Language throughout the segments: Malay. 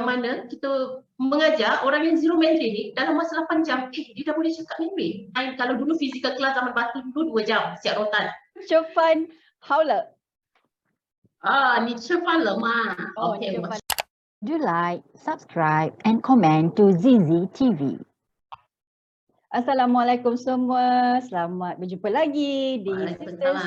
yang mana kita mengajar orang yang zero Mandarin ni dalam masa 8 jam, dia dah boleh cakap Mandarin. Kalau dulu physical class zaman batu dulu 2 jam siap rotan. 吃饭好了。你吃饭了吗？ Okay, do like, subscribe and comment to ZZ TV. Assalamualaikum semua. Selamat berjumpa lagi di Sisters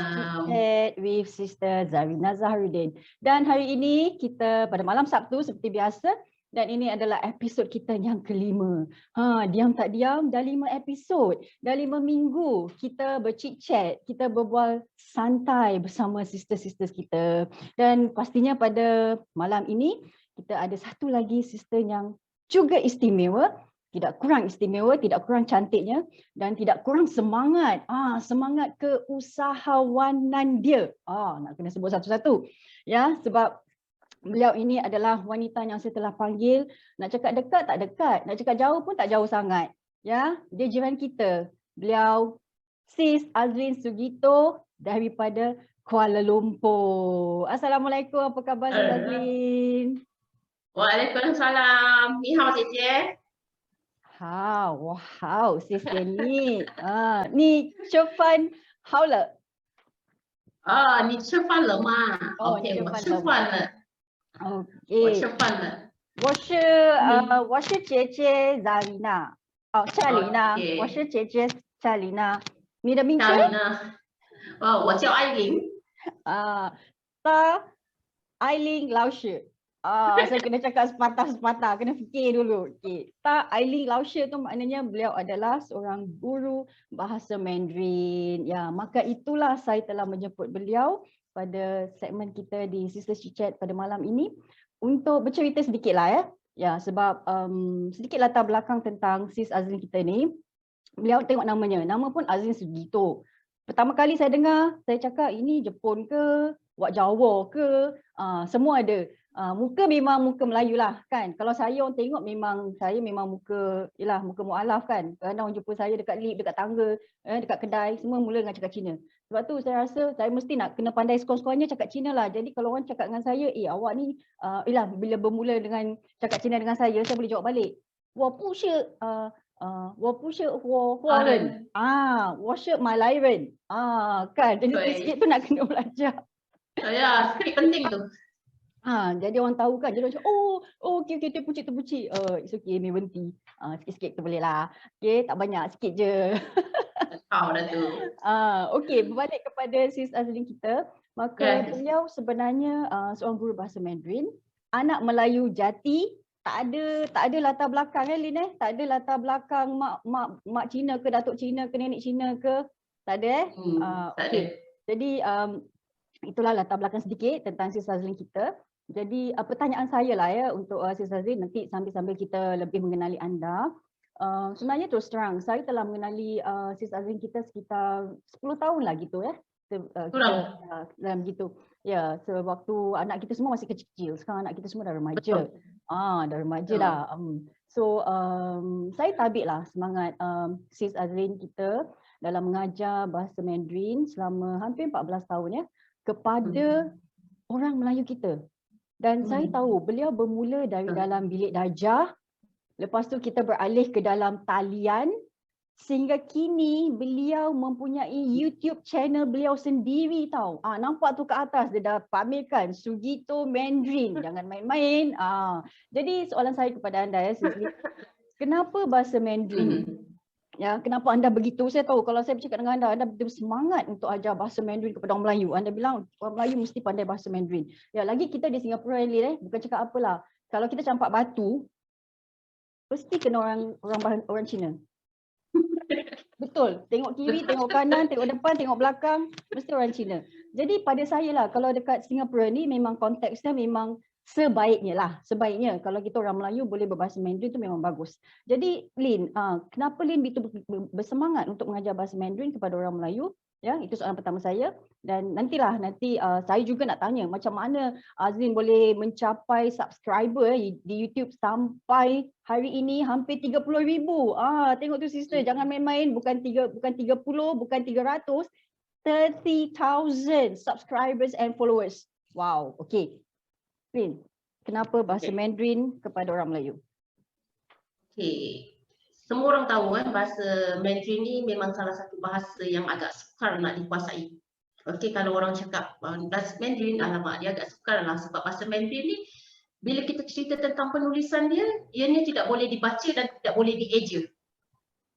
Chat with Sister Zarina Zaharuddin. Dan hari ini kita pada malam Sabtu seperti biasa, dan ini adalah episod kita yang kelima. Diam tak diam, dah 5 episod. Dah 5 minggu kita berchit-chat, kita berbual santai bersama sister-sisters kita. Dan pastinya pada malam ini kita ada satu lagi sister yang juga istimewa. Tidak kurang istimewa, tidak kurang cantiknya dan tidak kurang semangat. Semangat keusahawanan dia. Nak kena sebut satu-satu. Ya, sebab beliau ini adalah wanita yang saya telah panggil. Nak cakap dekat tak dekat, nak cakap jauh pun tak jauh sangat. Ya, dia jiran kita. Beliau Sis Azlin Sugito daripada Kuala Lumpur. Assalamualaikum, apa khabar Sis Azlin? Waalaikumsalam. Ni hao 姐姐。wow, 谢谢你。你吃饭好了？你吃饭了吗？ OK， 我吃饭了。OK， 我吃饭了。我是姐姐 Zarina。夏琳娜，我是姐姐夏琳娜。你的名字？夏琳娜。我叫艾琳。她艾琳老师。saya kena cakap sepatah-sepatah, kena fikir dulu. Okay. Tak, Aileen Lausher tu maknanya beliau adalah seorang guru bahasa Mandarin. Ya, maka itulah saya telah menjemput beliau pada segmen kita di Sisters Chat pada malam ini untuk bercerita sedikit lah ya. Ya, sebab sedikit latar belakang tentang Sis Azlin kita ni. Beliau tengok namanya, nama pun Azlin Sugito. Pertama kali saya dengar, saya cakap ini Jepun ke, Wak Jawa ke, semua ada. Muka memang muka Melayu lah kan. Kalau saya orang tengok saya memang muka mualaf kan. Kadang orang jumpa saya dekat lift, dekat tangga, dekat kedai, semua mula dengan cakap Cina. Sebab tu saya rasa saya mesti nak kena pandai sekurang-kurangnya cakap Cina lah. Jadi kalau orang cakap dengan saya, awak ni bila bermula dengan cakap Cina dengan saya boleh jawab balik. 我不是华人，我是马来人，kan. Jadi sikit tu nak kena belajar. Ya, penting tu. Jadi orang tahu kan, jadi macam okey terpucik. It's okay, ni berhenti. Sikit-sikit tu boleh lah. Okay, tak banyak, sikit je. Tahu dah tu. Okey, berbalik kepada Sis Azlin kita. Maka beliau sebenarnya seorang guru bahasa Mandarin, anak Melayu jati, tak ada latar belakang Lin tak ada latar belakang mak Cina ke, datuk Cina ke, nenek Cina ke. Tak ada okey. Jadi itulah latar belakang sedikit tentang Sis Azlin kita. Jadi pertanyaan saya lah ya untuk Sis Azlin, nanti sambil-sambil kita lebih mengenali anda. Sebenarnya terus terang, saya telah mengenali Sis Azlin kita sekitar 10 tahun lah gitu ya. Dalam gitu. Ya, sewaktu anak kita semua masih kecil. Sekarang anak kita semua dah remaja. Dah remaja dah. So saya tabik lah semangat Sis Azlin kita dalam mengajar bahasa Mandarin selama hampir 14 tahun ya kepada orang Melayu kita. Dan saya tahu beliau bermula dari dalam bilik darjah, lepas tu kita beralih ke dalam talian, sehingga kini beliau mempunyai YouTube channel beliau sendiri tau. Nampak tu ke atas dia dah pamerkan Sugito Mandarin. Jangan main-main. Jadi soalan saya kepada anda ya, kenapa bahasa Mandarin? Ya, kenapa anda begitu? Saya tahu kalau saya bercakap dengan anda betul semangat untuk ajar bahasa Mandarin kepada orang Melayu. Anda bilang orang Melayu mesti pandai bahasa Mandarin. Ya, lagi kita di Singapura ni bukan cakap apalah. Kalau kita campak batu, mesti kena orang Cina. Betul. Tengok kiri, tengok kanan, tengok depan, tengok belakang, mesti orang Cina. Jadi pada saya lah, kalau dekat Singapura ni memang konteksnya memang sebaiknya kalau kita orang Melayu boleh berbahasa Mandarin tu memang bagus. Jadi Lin, kenapa Lin begitu bersemangat untuk mengajar bahasa Mandarin kepada orang Melayu? Ya, itu soalan pertama saya. Dan nanti saya juga nak tanya macam mana Azlin boleh mencapai subscriber di YouTube sampai hari ini hampir 30,000. Tengok tu sister, jangan main-main, bukan 30, bukan 300, 30,000 subscribers and followers. Wow, okay. Lin, kenapa bahasa Mandarin kepada orang Melayu? Okay. Semua orang tahu kan bahasa Mandarin ni memang salah satu bahasa yang agak sukar nak dikuasai. Okey, kalau orang cakap bahasa Mandarin, alamak dia agak sukar lah sebab bahasa Mandarin ni bila kita cerita tentang penulisan dia, ianya tidak boleh dibaca dan tidak boleh dieja.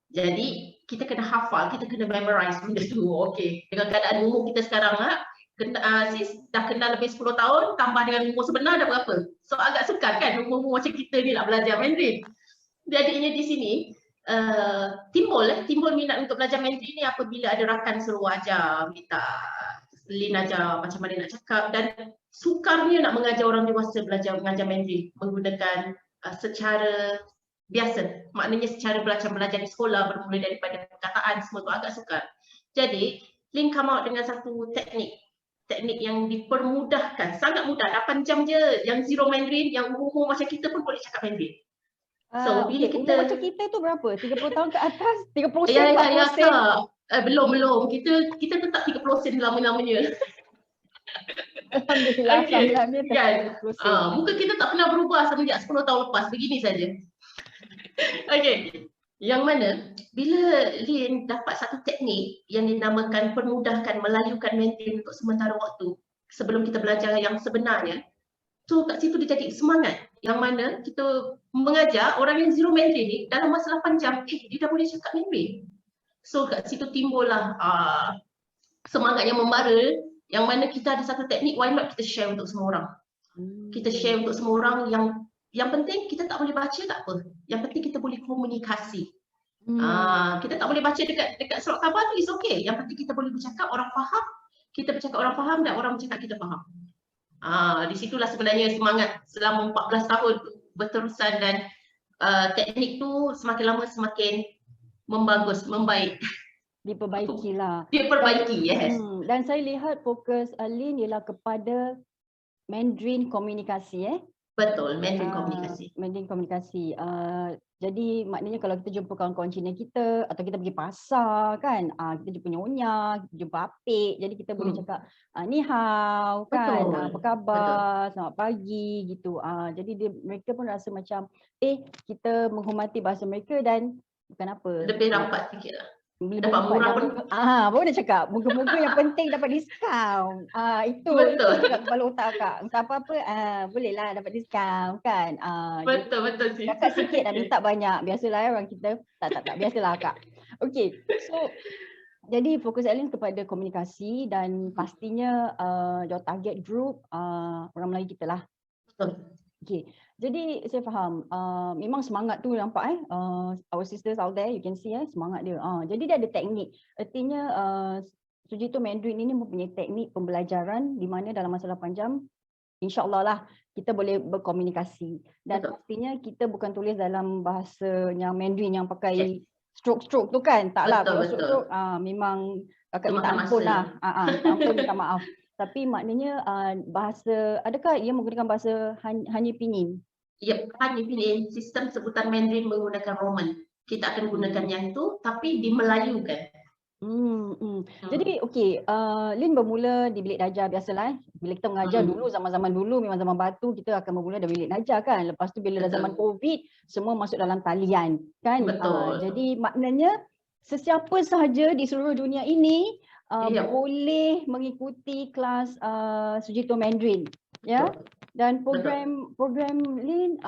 Jadi kita kena hafal, kita kena memorize benda tu. Okey, dengan keadaan umur kita sekarang sis dah kenal lebih 10 tahun tambah dengan umur sebenar dah berapa? So agak sukar kan umur-umur macam kita ni nak belajar Mandarin. Jadinya di sini timbul minat untuk belajar Mandarin ni apabila ada rakan suruh ajar, minta Lin ajar macam mana nak cakap, dan sukarnya nak mengajar orang dewasa mengajar Mandarin menggunakan secara biasa, maknanya secara belajar di sekolah bermula daripada perkataan semua tu agak sukar. Jadi Lin come out dengan satu teknik yang dipermudahkan, sangat mudah, 8 jam je, yang zero Mandarin, yang umur macam kita pun boleh cakap Mandarin. So bila kita umur macam kita tu berapa? 30 tahun ke atas? 30 sen, ya 40 sen? belum. Kita tetap 30 sen lama-lamanya. Alhamdulillah, Okay, alhamdulillah kan? 30 sen. Muka kita tak pernah berubah semenjak 10 tahun lepas, begini saja. Okay, yang mana bila Lin dapat satu teknik yang dinamakan permudahkan melayukan Mandarin untuk sementara waktu sebelum kita belajar yang sebenarnya, tu kat situ dia jadi semangat yang mana kita mengajar orang yang zero Mandarin ni dalam masa 8 jam, dia dah boleh cakap Mandarin. So kat situ timbullah semangat yang membara, yang mana kita ada satu teknik, why not kita share untuk semua orang. Kita share untuk semua orang, yang penting kita tak boleh baca tak apa. Yang penting kita boleh komunikasi. Kita tak boleh baca dekat surat khabar tu, is okay. Yang penting kita boleh bercakap, orang faham, kita bercakap orang faham dan orang bercakap kita faham. Di situlah sebenarnya semangat selama 14 tahun berterusan, dan teknik tu semakin lama semakin membaik. Diperbaikilah. Diperbaiki, yes. Dan saya lihat fokus Lin ialah kepada Mandarin komunikasi. Betul, Mandarin komunikasi. Mandarin komunikasi. Jadi maknanya kalau kita jumpa kawan-kawan Cina kita atau kita pergi pasar kan, kita jumpa nyonya, kita jumpa apik, jadi kita boleh cakap ni hao kan, apa khabar, selamat pagi gitu. Jadi mereka pun rasa macam kita menghormati bahasa mereka dan bukan apa. Lebih rapat sikit lah. Dapat murah pun. Baru nak cakap, moga-moga yang penting dapat diskaun. Itu kat kepala otak Kak. Entah apa-apa, bolehlah dapat diskaun kan. Betul sih. Cakap sikit dah minta banyak. Biasalah orang kita. Tak. Biasalah Kak. Okay. So, jadi fokus Lin kepada komunikasi dan pastinya your target group orang Melayu kita lah. Betul. Okay. Jadi saya faham, memang semangat tu nampak our sisters out there, you can see semangat dia. Jadi dia ada teknik, artinya Sujito Mandarin ini mempunyai teknik pembelajaran di mana dalam masa 8 jam, insyaAllah lah kita boleh berkomunikasi. Dan pastinya kita bukan tulis dalam bahasanya Mandarin yang pakai stroke-stroke tu kan, taklah kalau stroke memang kakak minta ampun lah, minta maaf. Tapi maknanya bahasa, adakah ia menggunakan bahasa Hanyi Pinyin? Ya, Hanyi Pinyin, sistem sebutan Mandarin menggunakan Roman. Kita akan gunakan yang itu, tapi dimelayukan. Jadi okey, Lin bermula di bilik darjah biasalah. Bila kita mengajar dulu, zaman-zaman dulu memang zaman batu, kita akan bermula dari bilik darjah kan. Lepas tu bila dah zaman COVID, semua masuk dalam talian kan. Jadi maknanya sesiapa sahaja di seluruh dunia ini boleh mengikuti kelas Sujito Mandarin, ya. Dan program Lin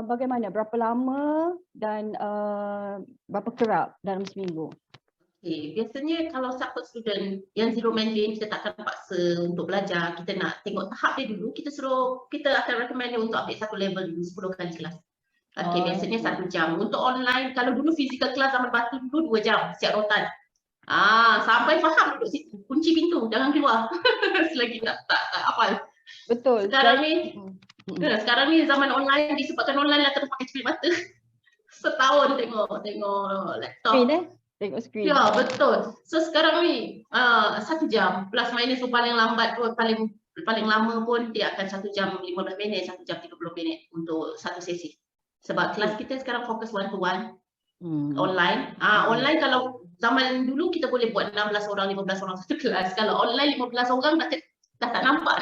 bagaimana, berapa lama dan berapa kerap dalam seminggu? Okay. Biasanya kalau support student yang zero Mandarin, kita tak akan paksa untuk belajar, kita nak tengok tahap dia dulu, kita akan recommend dia untuk ambil satu level dulu, 10 kali kelas. Okay, biasanya 1 jam. Untuk online, kalau dulu physical class zaman batu dulu 2 jam, siap rotan. Sampai faham duduk situ, kunci pintu, jangan keluar. Selagi tak hafal. Betul. Sekarang ni zaman online, disebabkan online lah terus pakai cermin mata. Setahun tengok laptop. Tengok skrin. Ya, betul. So sekarang ni 1 jam plus minus pun paling lambat pun, paling lama pun dia akan 1 jam 15 minit, 1 jam 30 minit untuk satu sesi. Sebab kelas kita sekarang fokus one to one online. Online kalau zaman dulu kita boleh buat 16 orang, 15 orang satu kelas. Kalau online 15 orang dah tak nampak.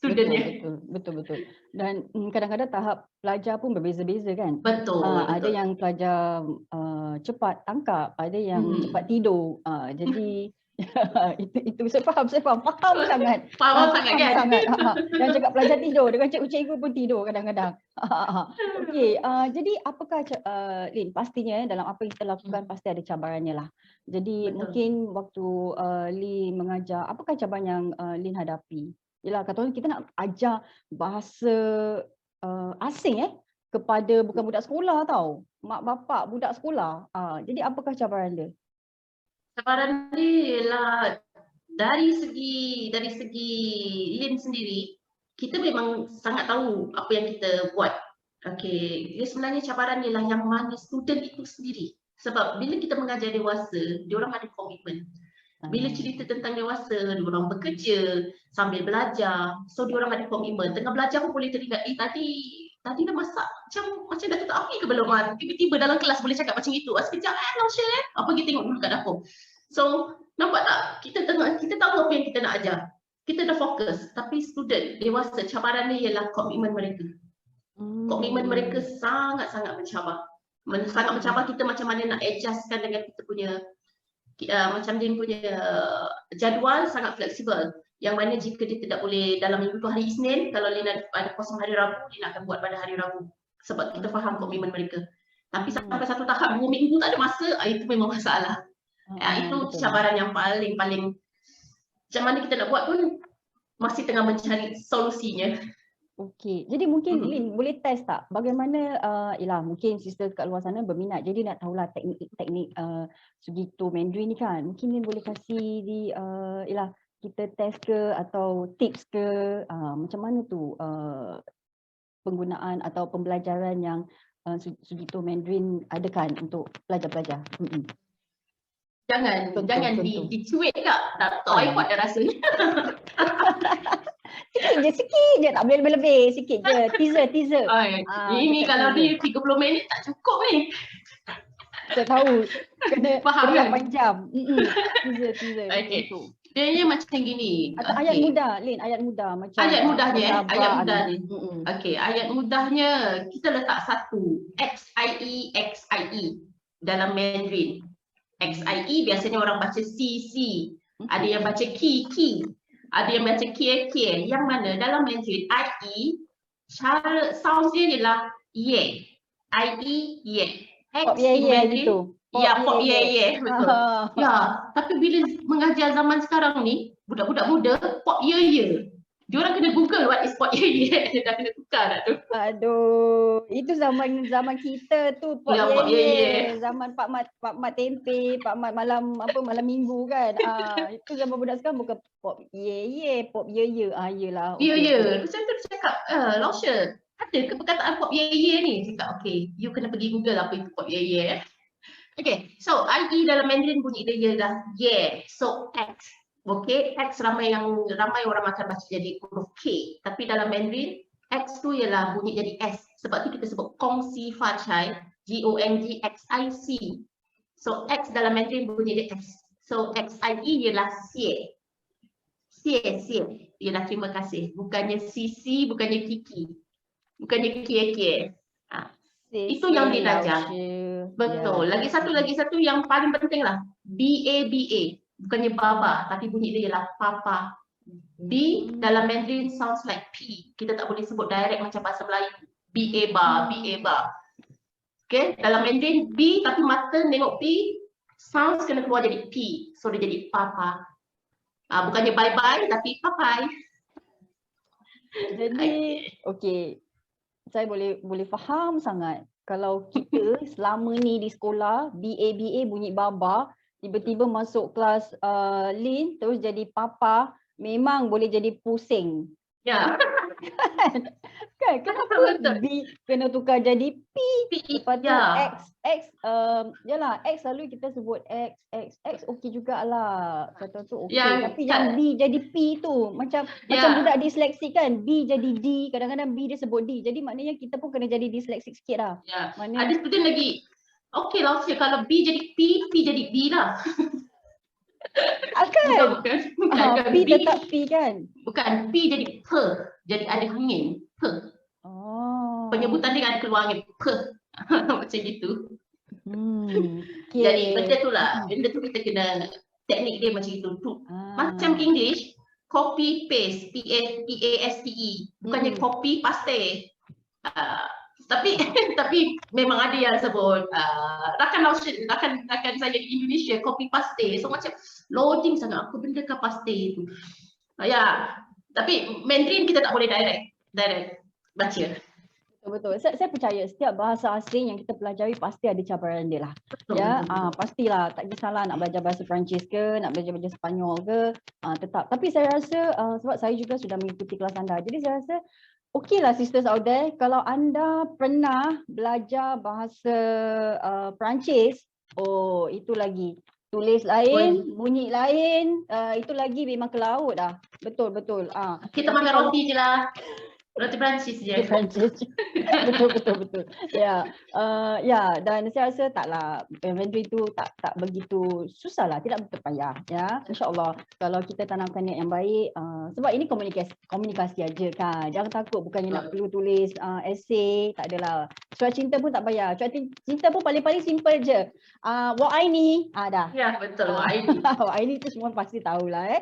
studentnya. Betul. Dan kadang-kadang tahap pelajar pun berbeza-beza kan. Betul. Ada yang pelajar cepat tangkap, ada yang cepat tidur. Jadi itu saya faham sangat. Faham sangat kan? Dan cakap pelajar tidur, dengan cikgu pun tidur kadang-kadang. Okey, jadi apakah Lin, pastinya dalam apa yang kita lakukan pasti ada cabarannya lah. Jadi Betul. mungkin waktu Lin mengajar, apakah cabaran yang Lin hadapi? Yalah, kata orang kita nak ajar bahasa asing kepada bukan budak sekolah tau. Mak bapak budak sekolah. Jadi apakah cabaran dia? Cabaran ni lah dari segi Lin sendiri, kita memang sangat tahu apa yang kita buat. Okey, dia sebenarnya cabaran ni lah yang mana student itu sendiri. Sebab bila kita mengajar dewasa, diorang ada komitmen. Bila cerita tentang dewasa, diorang bekerja sambil belajar. So diorang ada komitmen. Tengah belajar pun boleh teringat, tadi dah masak macam dah tutup api ke belum? Tiba-tiba dalam kelas boleh cakap macam itu. Sekejap nak share apa pergi tengok dulu kat dapur. So nampak tak? Kita tahu apa yang kita nak ajar. Kita dah fokus. Tapi student, dewasa, cabaran ni ialah komitmen mereka. Komitmen mereka sangat-sangat mencabar. Sangat mencabar kita macam mana nak adjustkan dengan kita punya macam dia punya jadual sangat fleksibel. Yang mana jika dia tidak boleh dalam minggu tu hari Isnin, kalau dia ada kosong hari Rabu, dia nak akan buat pada hari Rabu. Sebab kita faham komitmen mereka. Tapi sampai satu tahap 2 minggu tak ada masa, itu memang masalah. Itu cabaran yang paling macam mana kita nak buat pun masih tengah mencari solusinya. Okey, jadi mungkin Lin boleh test tak bagaimana mungkin sister kat luar sana berminat, jadi nak tahulah teknik Sugito Mandarin ni kan. Mungkin Lin boleh kasih kita test ke atau tips ke macam mana tu penggunaan atau pembelajaran yang Sugito Mandarin adakan untuk pelajar-pelajar. Jangan dicuit tak tahu buat dah rasanya. Sikit je, tak boleh lebih-lebih, sikit je, teaser. Ini kalau ni 30 minit tak cukup ni. Saya tahu, kena faham kan? 8 jam. Teaser. Okay. Dia macam gini. Atau ayat mudah, Lin, ayat mudah macam ayat mudahnya. Okey, ayat mudahnya kita letak satu XIE dalam Mandarin. XIE biasanya orang baca CC, ada yang baca ki, ada yang baca kie. Yang mana dalam Mandarin IE cara sound dia ialah ye. IE ye. Pop ye gitu. Pop ye betul. Tapi bila mengajar zaman sekarang ni, budak-budak muda pop ye. Diorang kena Google what is pop ye. Dah kena tukar dah tu. Aduh, itu zaman kita tu pop ye. Zaman Pak Mat tempe, Pak Mat malam minggu kan. Itu zaman budak sekarang bukan pop ye, pop ye. Yelah. Ya. Macam tu dia cakap, Lausha, ada ke perkataan pop ye ni? Cakap, okay, you kena pergi Google apa itu pop ye. Okay, so IE dalam Mandarin bunyi dia ialah ye. So X. Okay, X ramai orang akan baca jadi huruf K. Tapi dalam Mandarin, X tu ialah bunyi jadi S. Sebab tu kita sebut kongsi facai, GONGXIC. So X dalam Mandarin bunyi dia S. So XIE ialah xie. Xie. Ialah terima kasih. Bukannya CC, bukannya Kiki. Bukannya kie. Itu yang diajar. Betul. Lagi satu yang paling penting lah. BA. Bukannya baba, tapi bunyi dia ialah papa. B dalam Mandarin sounds like P. Kita tak boleh sebut direct macam bahasa Melayu. BA bar. Okay, dalam Mandarin B tapi mata tengok P, sounds kena keluar jadi P. So dia jadi papa. Bukannya bye-bye tapi papai. Jadi, okay. Saya boleh faham sangat kalau kita selama ni di sekolah BA bunyi baba, tiba-tiba masuk kelas Lin terus jadi papa, memang boleh jadi pusing. Ya. Kan kenapa B kena tukar jadi P? Lepas tu X X selalu kita sebut X okey jugalah. Kata tu okey. Tapi yang B jadi P tu macam budak disleksi kan, B jadi D, kadang-kadang B dia sebut D. Jadi maknanya kita pun kena jadi disleksik sikit lah. Ada student lagi. Okey lah, kalau B jadi P jadi B lah. Bukan. P tetap P kan? Bukan, P jadi P. Jadi ada angin. Oh. Penyebutan dia ada keluar angin. Macam gitu. Okay. Jadi benda tu lah. Benda tu kita kena teknik dia macam itu. Macam English, copy paste, P-A-S-T-E. Bukannya copy paste. Tapi memang ada yang sebut rakan saya di Indonesia copy paste. So macam loading sangat, apa benda kah paste tu. Ya, tapi Mandarin kita tak boleh direct baca. Betul. Saya percaya setiap bahasa asing yang kita pelajari pasti ada cabaran dia lah. Ya, pastilah, tak kisahlah nak belajar bahasa Perancis ke, nak belajar bahasa Sepanyol ke, tetap. Tapi saya rasa sebab saya juga sudah mengikuti kelas anda. Jadi saya rasa okeylah sisters out there, kalau anda pernah belajar bahasa Perancis, oh itu lagi tulis lain, bunyi lain, itu lagi memang ke laut dah. Betul. Kita makan roti je lah. Roti Perancis je. Betul. Ya, dan saya rasa taklah Mandarin tu tak begitu susah lah, tidak begitu payah ya. InsyaAllah kalau kita tanamkan niat yang baik, sebab ini komunikasi aja kan. Jangan takut, bukannya nak perlu tulis esei, tak adalah. Surat cinta pun tak payah. Surat cinta pun paling simple je. Wa aini, dah. Ya, betul. Wa aini. Wa aini tu semua pasti tahulah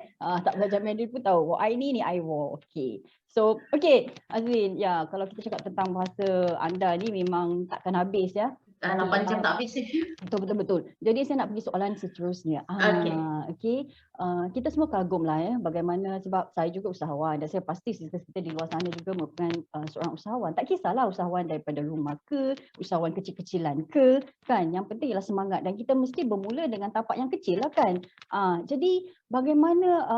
tak belajar Mandarin pun tahu. Wa aini ni I wa. Okey. So, okay Azlin, ya kalau kita cakap tentang bahasa anda ni memang takkan habis ya. 8 jam tak habis sih. Betul. Jadi saya nak pergi soalan seterusnya. Okay. Kita semua kagum lah ya bagaimana, sebab saya juga usahawan dan saya pasti sisters kita di luar sana juga merupakan seorang usahawan. Tak kisahlah usahawan daripada rumah ke, usahawan kecil-kecilan ke, kan. Yang penting ialah semangat dan kita mesti bermula dengan tapak yang kecil lah kan. Jadi bagaimana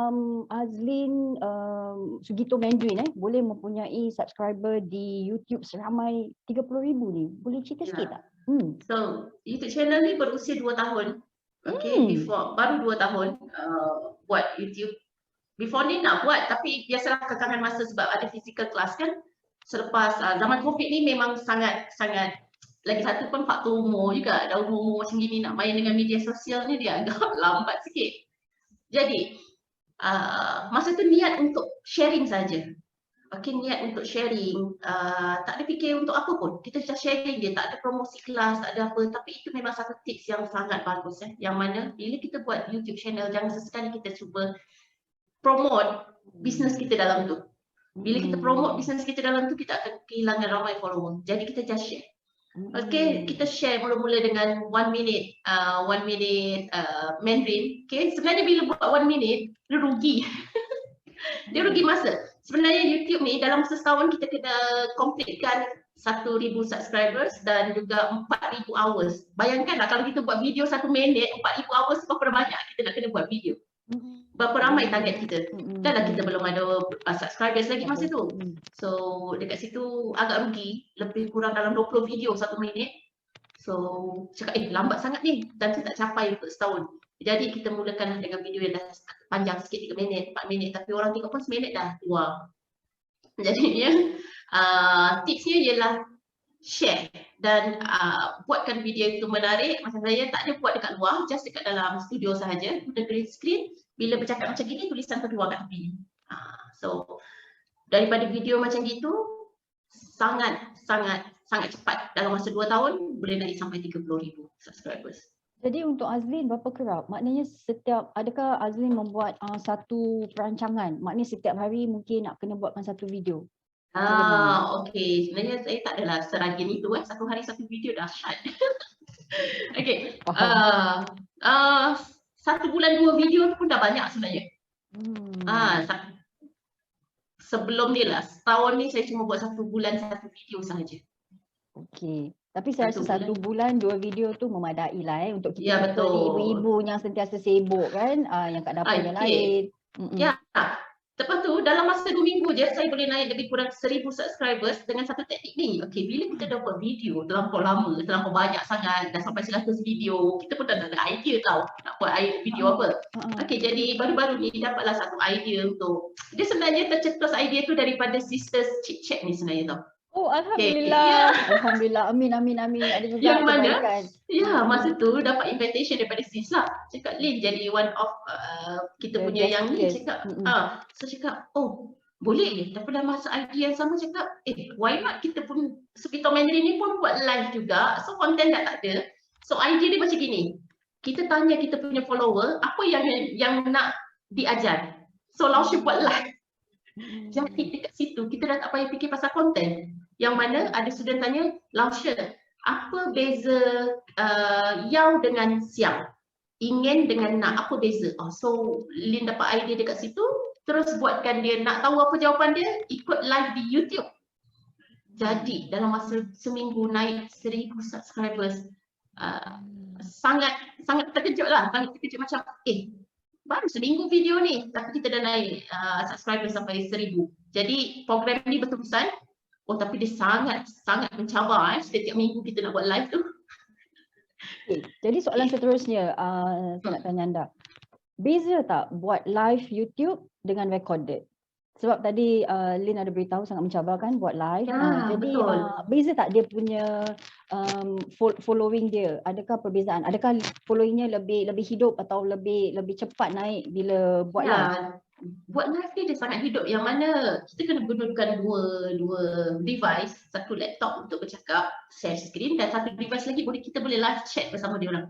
Azlin Sugito Mandarin boleh mempunyai subscriber di YouTube seramai 30,000 ni? Boleh cerita sikit tak? So, YouTube channel ni berusia 2 tahun. Okay, baru 2 tahun buat YouTube. Before ni nak buat tapi biasalah kekangan masa sebab ada physical class kan. Selepas zaman COVID ni memang sangat lagi satu pun faktor umur juga. Dah umur macam gini nak main dengan media sosial ni dia agak lambat sikit. Jadi, masa tu niat untuk sharing saja. Niat untuk sharing, tak ada fikir untuk apa pun. Kita just sharing je, tak ada promosi kelas, tak ada apa. Tapi itu memang satu tips yang sangat bagus Yang mana bila kita buat YouTube channel, jangan sesekali kita cuba promote bisnes kita dalam tu. Bila kita promote bisnes kita dalam tu, kita akan kehilangan ramai follower. Jadi kita just share. Kita share mula-mula dengan 1 minute Mandarin. Sebenarnya bila buat 1 minute, dia rugi. Dia rugi masa. Sebenarnya YouTube ni dalam setahun kita kena completekan 1,000 subscribers dan juga 4,000 hours. Bayangkanlah kalau kita buat video 1 minit, 4,000 hours berapa banyak kita nak kena buat video. Berapa ramai target kita. Dan kita belum ada subscribers lagi masa tu. So dekat situ agak rugi. Lebih kurang dalam 20 video 1 minit. So cakap lambat sangat ni dan saya tak capai untuk setahun. Jadi kita mulakan dengan video yang dah panjang sikit 3 minit, 4 minit tapi orang tengok pun seminit dah keluar. Jadi tipsnya ialah share dan buatkan video itu menarik. Macam saya tak ada buat dekat luar, just dekat dalam studio sahaja, guna green screen. Bila bercakap macam gini, tulisan kedua kat tepi. So daripada video macam gitu sangat cepat dalam masa 2 tahun boleh naik sampai 30,000 subscribers. Jadi untuk Azlin berapa kerap? Maknanya adakah Azlin membuat satu perancangan? Maknanya setiap hari mungkin nak kena buatkan satu video. Okey. Sebenarnya saya tak adalah serajin itu satu hari satu video dahsyat. Okey. 1 bulan 2 video tu pun dah banyak sebenarnya. Sebelum ni lah, setahun ni saya cuma buat 1 bulan 1 video sahaja. Okey. Tapi saya rasa 1 bulan 2 video tu memadai lah untuk kita ibu-ibu yang sentiasa sibuk kan, yang kat dapur yang lain. Ya. Lepas tu dalam masa 2 minggu je saya boleh naik lebih kurang 1,000 subscribers dengan satu teknik ni. Okey, bila kita dah buat video terlampau lama, terlampau banyak sangat, dah sampai 100 video, kita pun dah ada idea tau nak buat video apa. Okey, jadi baru-baru ni dapatlah satu idea untuk, dia sebenarnya tercetus idea tu daripada sisters chit chat ni sebenarnya tau. Oh, alhamdulillah. Alhamdulillah. Amin. Ada juga yang mana masa tu dapat invitation daripada sis lah. Cakap Lin jadi one of kita punya yang ni cakap. So cakap, boleh. Tapi dalam masa idea yang sama cakap, why not kita pun, Subito Mandarin ni pun buat live juga. So konten dah tak ada. So idea dia macam gini. Kita tanya kita punya follower, apa yang nak diajar. So Laosha buat live. Jadi dekat situ kita dah tak payah fikir pasal konten. Yang mana ada student tanya, Laosha, apa beza Yau dengan Siang? Ingin dengan nak, apa beza? So Lin dapat idea dekat situ, terus buatkan dia nak tahu apa jawapan dia, ikut live di YouTube. Jadi dalam masa seminggu naik 1000 subscribers. Sangat terkejut lah, sangat terkejut macam baru seminggu video ni tapi kita dah naik subscriber sampai 1000. Jadi program ni berterusan. Tapi dia sangat mencabar setiap minggu kita nak buat live tu. Jadi soalan seterusnya saya nak tanya anda. Beza tak buat live YouTube dengan recorded? Sebab tadi Lin ada beritahu sangat mencabar kan buat live. Jadi beza tak dia punya following dia? Adakah perbezaan? Adakah followingnya lebih hidup atau lebih cepat naik bila buat live? Buat live ni dia sangat hidup, yang mana kita kena gunakan dua device, satu laptop untuk bercakap, share screen, dan satu device lagi kita boleh live chat bersama dia orang.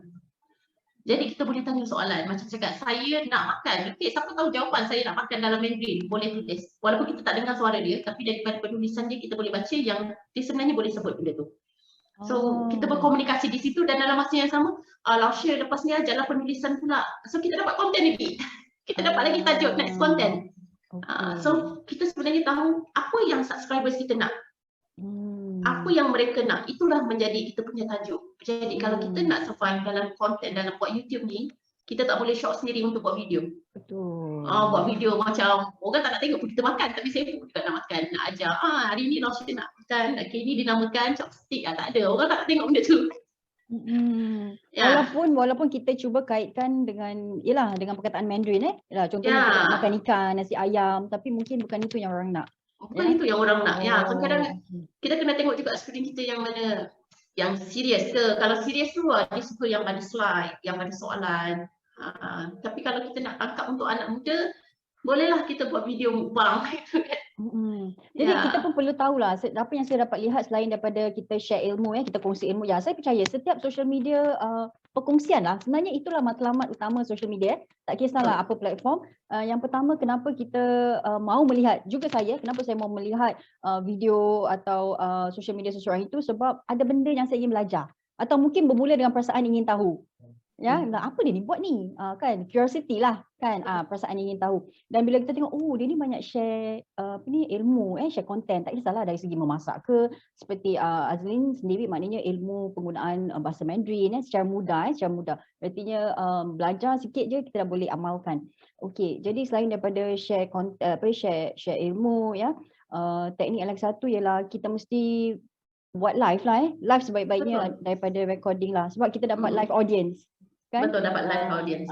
Jadi kita boleh tanya soalan, macam cakap, saya nak makan, siapa tahu jawapan saya nak makan dalam Mandarin, boleh tulis. Walaupun kita tak dengar suara dia, tapi daripada penulisan dia kita boleh baca yang dia sebenarnya boleh sebut benda tu. So kita berkomunikasi di situ, dan dalam masa yang sama, Laosha lepas ni ajarlah penulisan pula. So kita dapat konten lagi. Kita dapat lagi tajuk next content. So kita sebenarnya tahu apa yang subscribers kita nak. Apa yang mereka nak, itulah menjadi kita punya tajuk. Jadi kalau kita nak survive dalam konten, dalam buat YouTube ni, kita tak boleh short sendiri untuk buat video. Betul. Buat video macam orang tak nak tengok pun kita makan, tapi saya pun juga nak makan, nak ajar. Hari ni Laosha nak makan, okay, ni dinamakan chopstick. Tak ada, orang tak nak tengok benda tu. Walaupun kita cuba kaitkan dengan dengan perkataan Mandarin contohnya kita nak makan ikan, nasi ayam, tapi mungkin bukan itu yang orang nak. Bukan itu yang orang nak. So kadang kita kena tengok juga student kita yang mana yang serius ke. Kalau serius tu dia suka yang ada slide, yang ada soalan. Tapi kalau kita nak tangkap untuk anak muda, bolehlah kita buat video mukbang. Jadi kita pun perlu tahulah apa yang saya dapat lihat selain daripada kita share ilmu, kita kongsi ilmu. Saya percaya setiap social media perkongsian lah. Sebenarnya itulah matlamat utama social media. Tak kisahlah apa platform. Yang pertama, kenapa kita mau melihat, juga saya, kenapa saya mau melihat video atau social media seseorang itu, sebab ada benda yang saya ingin belajar. Atau mungkin bermula dengan perasaan ingin tahu. Apa dia ni buat ni? Kan curiosity lah kan, perasaan ingin tahu. Dan bila kita tengok dia ni banyak share ilmu, share content, tak kisahlah dari segi memasak ke, seperti Azlin sendiri, maknanya ilmu penggunaan bahasa Mandarin secara mudah. Artinya belajar sikit je kita dah boleh amalkan. Okey, jadi selain daripada share content, share ilmu teknik yang lagi satu ialah kita mesti buat live lah live sebaik-baiknya daripada recording lah, sebab kita dapat live audience. Kan? Betul, dapat live audience.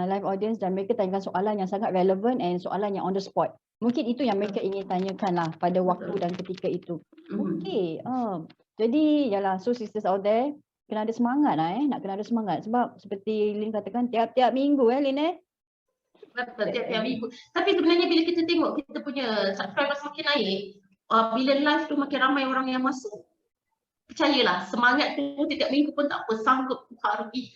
Live audience, dan mereka tanyakan soalan yang sangat relevan and soalan yang on the spot. Mungkin itu yang mereka ingin tanyakan lah pada waktu dan ketika itu. Okey. Jadi so sisters out there, kena ada semangat lah nak kena ada semangat. Sebab seperti Lin katakan, tiap-tiap minggu Lin Betul, tiap-tiap minggu. Tapi sebenarnya bila kita tengok kita punya subscriber semakin naik, bila live tu makin ramai orang yang masuk, percayalah semangat tu tiap minggu pun tak apa, sanggup buka rugi.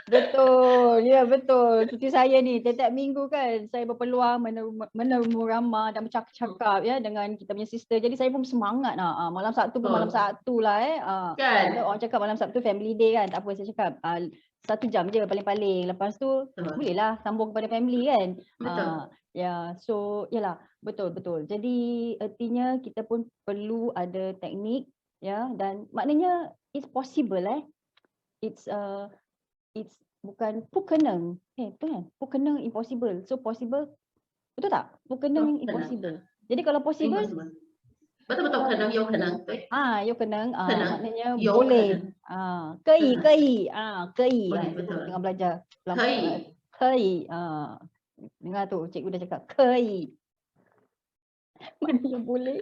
Betul, betul. Seperti saya ni, tiap minggu kan saya berpeluang menemu ramah dan bercakap dengan kita punya sister. Jadi saya pun semangat lah. Malam Sabtu pun malam Sabtu lah Kan? Orang cakap malam Sabtu family day kan, tak apa saya cakap 1 jam je paling-paling. Lepas tu bolehlah sambung kepada family kan. So betul. Jadi artinya kita pun perlu ada teknik dan maknanya it's possible it's bukan pukeneng. Betul kan? Pukeneng impossible. So possible. Betul tak? Pukeneng impossible. Jadi kalau possible. Betul kenang, yo kenang. Yo kenang. Maknanya boleh. Kei. Betul. Tengah belajar. Kei. Dengar tu cikgu dah cakap kei. Mana yang boleh?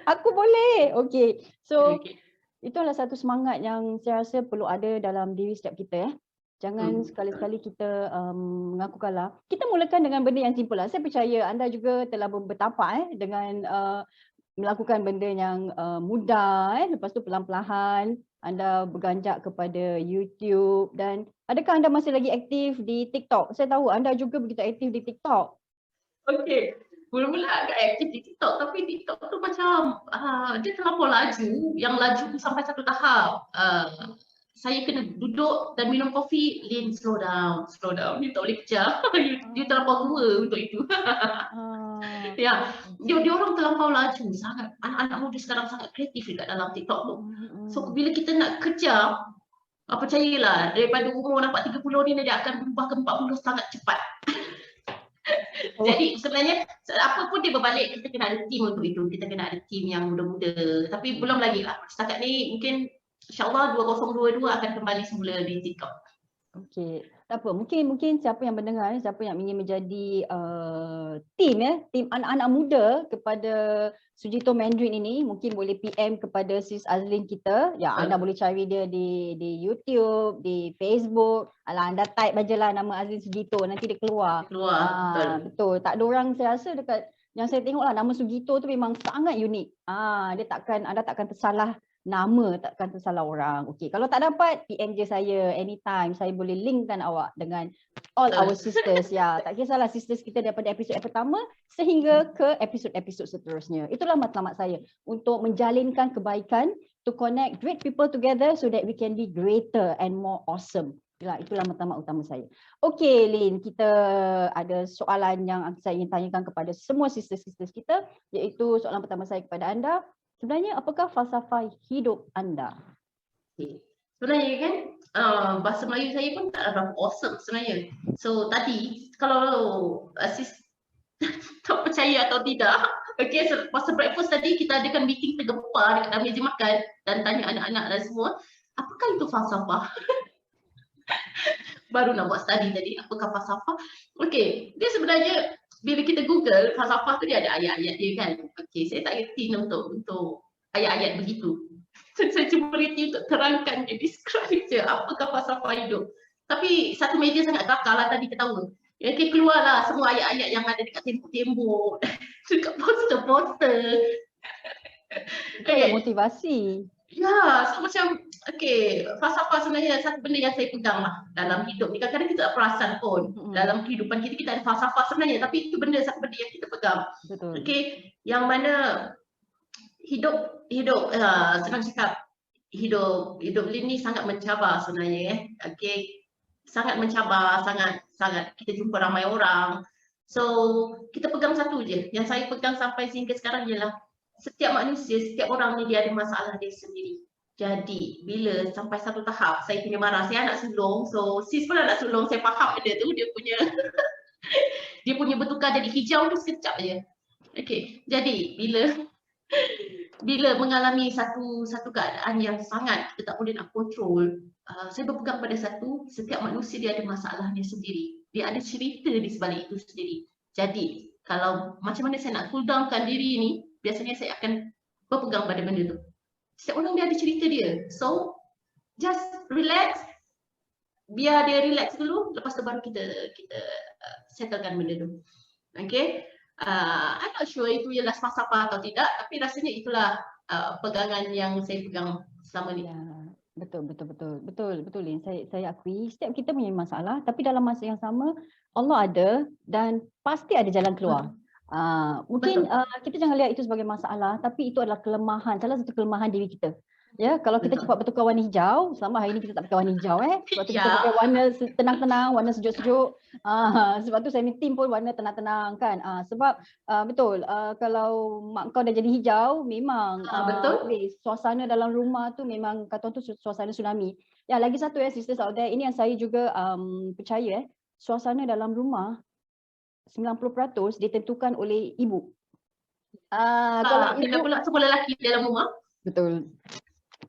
Aku boleh. Okey. So itulah satu semangat yang saya rasa perlu ada dalam diri setiap kita Jangan sekali-sekali kita mengaku kalah. Kita mulakan dengan benda yang simple lah. Saya percaya anda juga telah bertapak dengan melakukan benda yang mudah. Lepas tu perlahan-lahan anda berganjak kepada YouTube. Dan adakah anda masih lagi aktif di TikTok? Saya tahu anda juga begitu aktif di TikTok. Okey. Mula-mula agak aktif di TikTok, tapi TikTok tu macam dia terlampau laju, yang laju sampai satu tahap. Saya kena duduk dan minum kopi, Lin, slow down, you tak boleh kejar. You terlampau tua untuk itu. Ya, dia orang terlampau laju sangat. Anak-anak muda sekarang sangat kreatif dekat dalam TikTok tu. So bila kita nak kejar, percayalah, daripada umur nampak 30 ni dia akan berubah ke 40 sangat cepat. Jadi sebenarnya apa pun dia berbalik, kita kena ada team untuk itu. Kita kena ada team yang muda-muda. Tapi belum lagi lah. Setakat ni mungkin insyaAllah 2022 akan kembali semula di TikTok. Okey, tak apa. Mungkin siapa yang mendengar, siapa yang ingin menjadi tim anak-anak muda kepada Sujito Mandarin ini, mungkin boleh PM kepada Sis Azlin kita. Ya, anda boleh cari dia di YouTube, di Facebook. Alah, anda type bajalah nama Azlin Sujito, nanti dia keluar. Betul. Tak ada orang, saya rasa dekat yang saya tengoklah nama Sujito tu memang sangat unik. Anda takkan tersalah nama, takkan tersalah orang. Okey, kalau tak dapat PM je saya anytime. Saya boleh linkkan awak dengan all our sisters. Ya, tak kisahlah sisters kita daripada episod pertama sehingga ke episod-episod seterusnya. Itulah matlamat saya, untuk menjalinkan kebaikan, to connect great people together so that we can be greater and more awesome. Itulah matlamat utama saya. Okey Lin, kita ada soalan yang saya ingin tanyakan kepada semua sisters-sisters kita, iaitu soalan pertama saya kepada anda. Sebenarnya apakah falsafah hidup anda? Sebenarnya kan bahasa Melayu saya pun tak ada awesome sebenarnya. So tadi kalau sis tak percaya atau tidak, okay, masa breakfast tadi kita adakan meeting tergempar dekat dalam meja makan dan tanya anak-anak dan semua, apakah itu falsafah? Baru nak buat study tadi, apakah falsafah? Okay, dia sebenarnya bila kita Google, falsafah tu dia ada ayat-ayat dia kan. Okey, saya tak reti untuk ayat-ayat begitu. Saya cuma reti untuk terangkan je, describe je apakah falsafah hidup. Tapi satu meja sangat kelakar lah tadi ketawa. Okey, keluarlah semua ayat-ayat yang ada dekat tembok-tembok, dekat poster-poster. Okay. Motivasi. Ya, so macam falsafah sebenarnya satu benda yang saya pegang lah dalam hidup ni. Kadang-kadang kita tak perasan pun dalam kehidupan kita ada falsafah sebenarnya, tapi itu satu benda yang kita pegang. Betul. Okey, yang mana hidup senang cakap, hidup Lin ni sangat mencabar sebenarnya. Okey, sangat mencabar, sangat kita jumpa ramai orang. So kita pegang satu je, yang saya pegang sampai sehingga sekarang ialah setiap manusia, setiap orang ni dia ada masalah dia sendiri. Jadi bila sampai satu tahap saya punya marah, saya anak sulung, so sis pun anak sulung, saya faham benda tu, dia punya bertukar jadi hijau tu sekejap je. Okey, jadi bila mengalami satu keadaan yang sangat kita tak boleh nak kontrol, saya berpegang pada satu, setiap manusia dia ada masalah dia sendiri. Dia ada cerita di sebalik itu sendiri. Jadi kalau macam mana saya nak cool downkan diri ni, biasanya saya akan berpegang pada benda tu. Setiap orang dia ada cerita dia. So, just relax. Biar dia relax dulu, lepas tu baru kita settlekan benda tu. Okay? I'm not sure itu ialah falsafah atau tidak, tapi rasanya itulah pegangan yang saya pegang selama ni. Ya, betul Lin. Saya akui setiap kita punya masalah, tapi dalam masa yang sama Allah ada dan pasti ada jalan keluar. Mungkin kita jangan lihat itu sebagai masalah, tapi itu adalah kelemahan, salah satu kelemahan diri kita. Ya, kalau kita cepat bertukar warna hijau, selama hari ini kita tak pakai warna hijau sebab tu kita pakai warna tenang-tenang, warna sejuk-sejuk. Sebab tu saya ni tim pun warna tenang-tenang kan. Sebab betul, kalau mak kau dah jadi hijau, memang betul. Suasana dalam rumah tu memang kata tu suasana tsunami. Ya, lagi satu sisters out there, ini yang saya juga percaya suasana dalam rumah 90% ditentukan oleh ibu. Kalau ibu pula semua lelaki dalam rumah. Betul.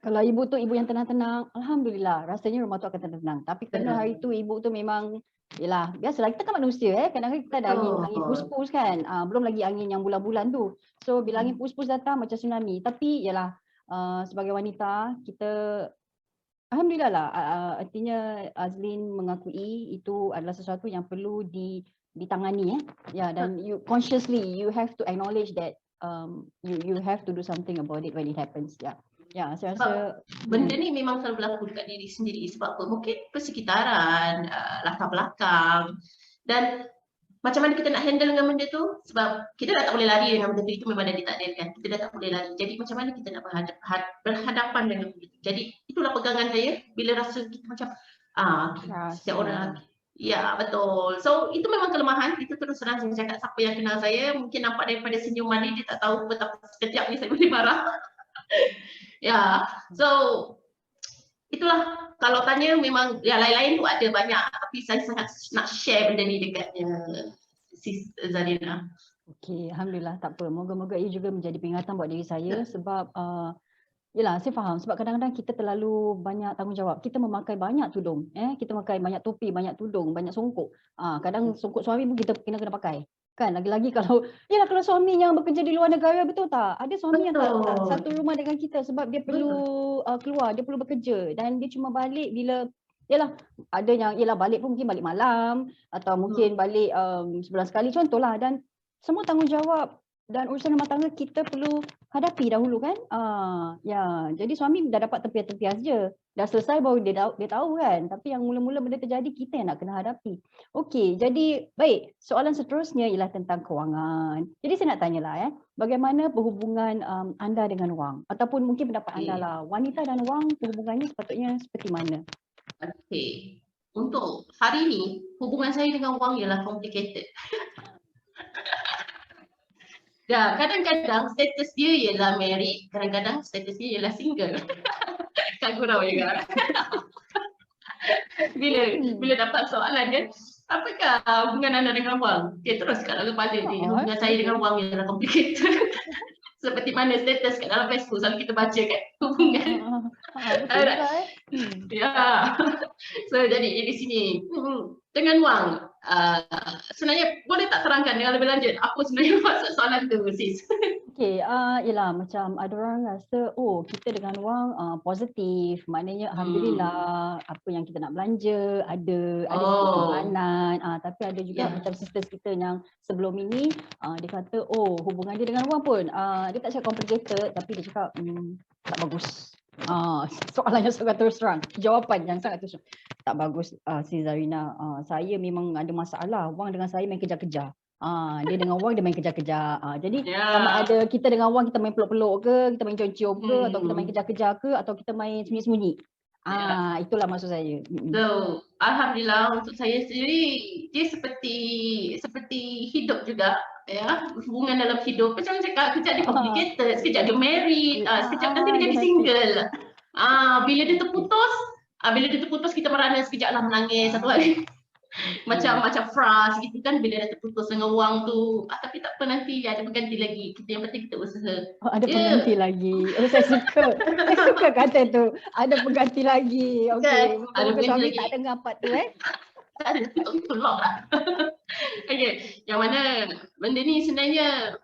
Kalau ibu tu ibu yang tenang-tenang, alhamdulillah rasanya rumah tu akan tenang. Tapi kerana hari tu ibu tu memang yalah, biasalah kita kan manusia kadang-kadang kita ada angin pus-pus kan. Belum lagi angin yang bulan-bulan tu. So bila angin pus-pus datang macam tsunami. Tapi yalah, sebagai wanita kita Alhamdulillah lah, artinya Azlin mengakui itu adalah sesuatu yang perlu ditangani ya, dan you consciously you have to acknowledge that you have to do something about it when it happens ya. Ya, saya Sebab rasa benda ni memang selalu berlaku dekat diri sendiri. Sebab apa? Mungkin persekitaran, latar belakang, dan macam mana kita nak handle dengan benda tu. Sebab kita dah tak boleh lari dengan benda tu, itu memang dah ditakdirkan. Kita dah tak boleh lari. Jadi macam mana kita nak berhadapan dengan benda tu. Jadi itulah pegangan saya bila rasa kita macam setiap orang. Ya, betul. So itu memang kelemahan. Itu terus terang saya cakap, siapa yang kenal saya mungkin nampak daripada senyuman ni, dia tak tahu betapa sekejap ni saya boleh marah. Ya, so itulah, kalau tanya memang yang lain-lain tu ada banyak, tapi saya sangat nak share benda ni dekatnya Sis Zarina. Okey, alhamdulillah, tak apa. Moga-moga ia juga menjadi peringatan buat diri saya sebab yelah, saya faham sebab kadang-kadang kita terlalu banyak tanggungjawab. Kita memakai banyak tudung, kita memakai banyak topi, banyak tudung, banyak songkok. Kadang songkok suami pun kita kena pakai. Kan, lagi-lagi kalau yalah, kalau suami yang bekerja di luar negara, betul tak? Ada suami yang tak satu rumah dengan kita sebab dia perlu keluar, dia perlu bekerja dan dia cuma balik bila yalah, ada yang yalah balik pun mungkin balik malam atau mungkin balik sebulan sekali contohlah, dan semua tanggungjawab dan urusan rumah tangga kita perlu hadapi dahulu kan. Ya, jadi suami dah dapat tempias-tempias je. Dah selesai baru dia tahu kan. Tapi yang mula-mula benda terjadi, kita yang nak kena hadapi. Okey, jadi baik, soalan seterusnya ialah tentang kewangan. Jadi saya nak tanyalah bagaimana perhubungan anda dengan wang, ataupun mungkin pendapat anda lah, wanita dan wang perhubungannya sepatutnya seperti mana? Okey. Untuk hari ni, hubungan saya dengan wang ialah complicated. Ya, kadang-kadang status dia ialah married, kadang-kadang status dia ialah single. Kan gurau juga. Bila dapat soalan kan, apakah hubungan anda dengan wang? Dia terus kat dalam kepala dia, hubungan saya dengan wang ialah complicated. Seperti mana status kat dalam Facebook selalu kita baca kan, hubungan. Ya. So jadi di sini dengan wang, sebenarnya boleh tak terangkan dengan lebih lanjut apa sebenarnya maksud soalan tu, Sis? Okey, ialah macam ada orang rasa kita dengan wang positif, maknanya alhamdulillah apa yang kita nak belanja ada sikit simpanan, tapi ada juga macam sisters kita yang sebelum ini dia kata hubungan dia dengan wang pun dia tak cakap complicated tapi dia cakap tak bagus. Soalan yang sangat terus terang, jawapan yang sangat terus terang, tak bagus si Zarina, saya memang ada masalah, wang dengan saya main kejar-kejar. Dia dengan wang dia main kejar-kejar. Jadi sama ada kita dengan wang kita main peluk-peluk ke, kita main cium-cium ke, atau kita main kejar-kejar ke, atau kita main sembunyi-sembunyi. Itulah maksud saya. So, alhamdulillah untuk saya sendiri dia seperti hidup juga, ya, hubungan dalam hidup. Macam cakap, kejap dia complicated, sekejap dia married, sekejap nanti dia jadi single. Bila dia terputus kita merana, sekejap lah menangis satu hari. Macam fras gitu kan, bila dah terputus dengan wang tu, tapi tak apa, nanti ada pengganti lagi. Yang penting kita usaha. Ada pengganti lagi. Saya suka kata tu, ada pengganti lagi. Okey, ada pengganti lagi. Tak dengar part tu Tak ada, tolong lah. Okey, yang mana benda ni sebenarnya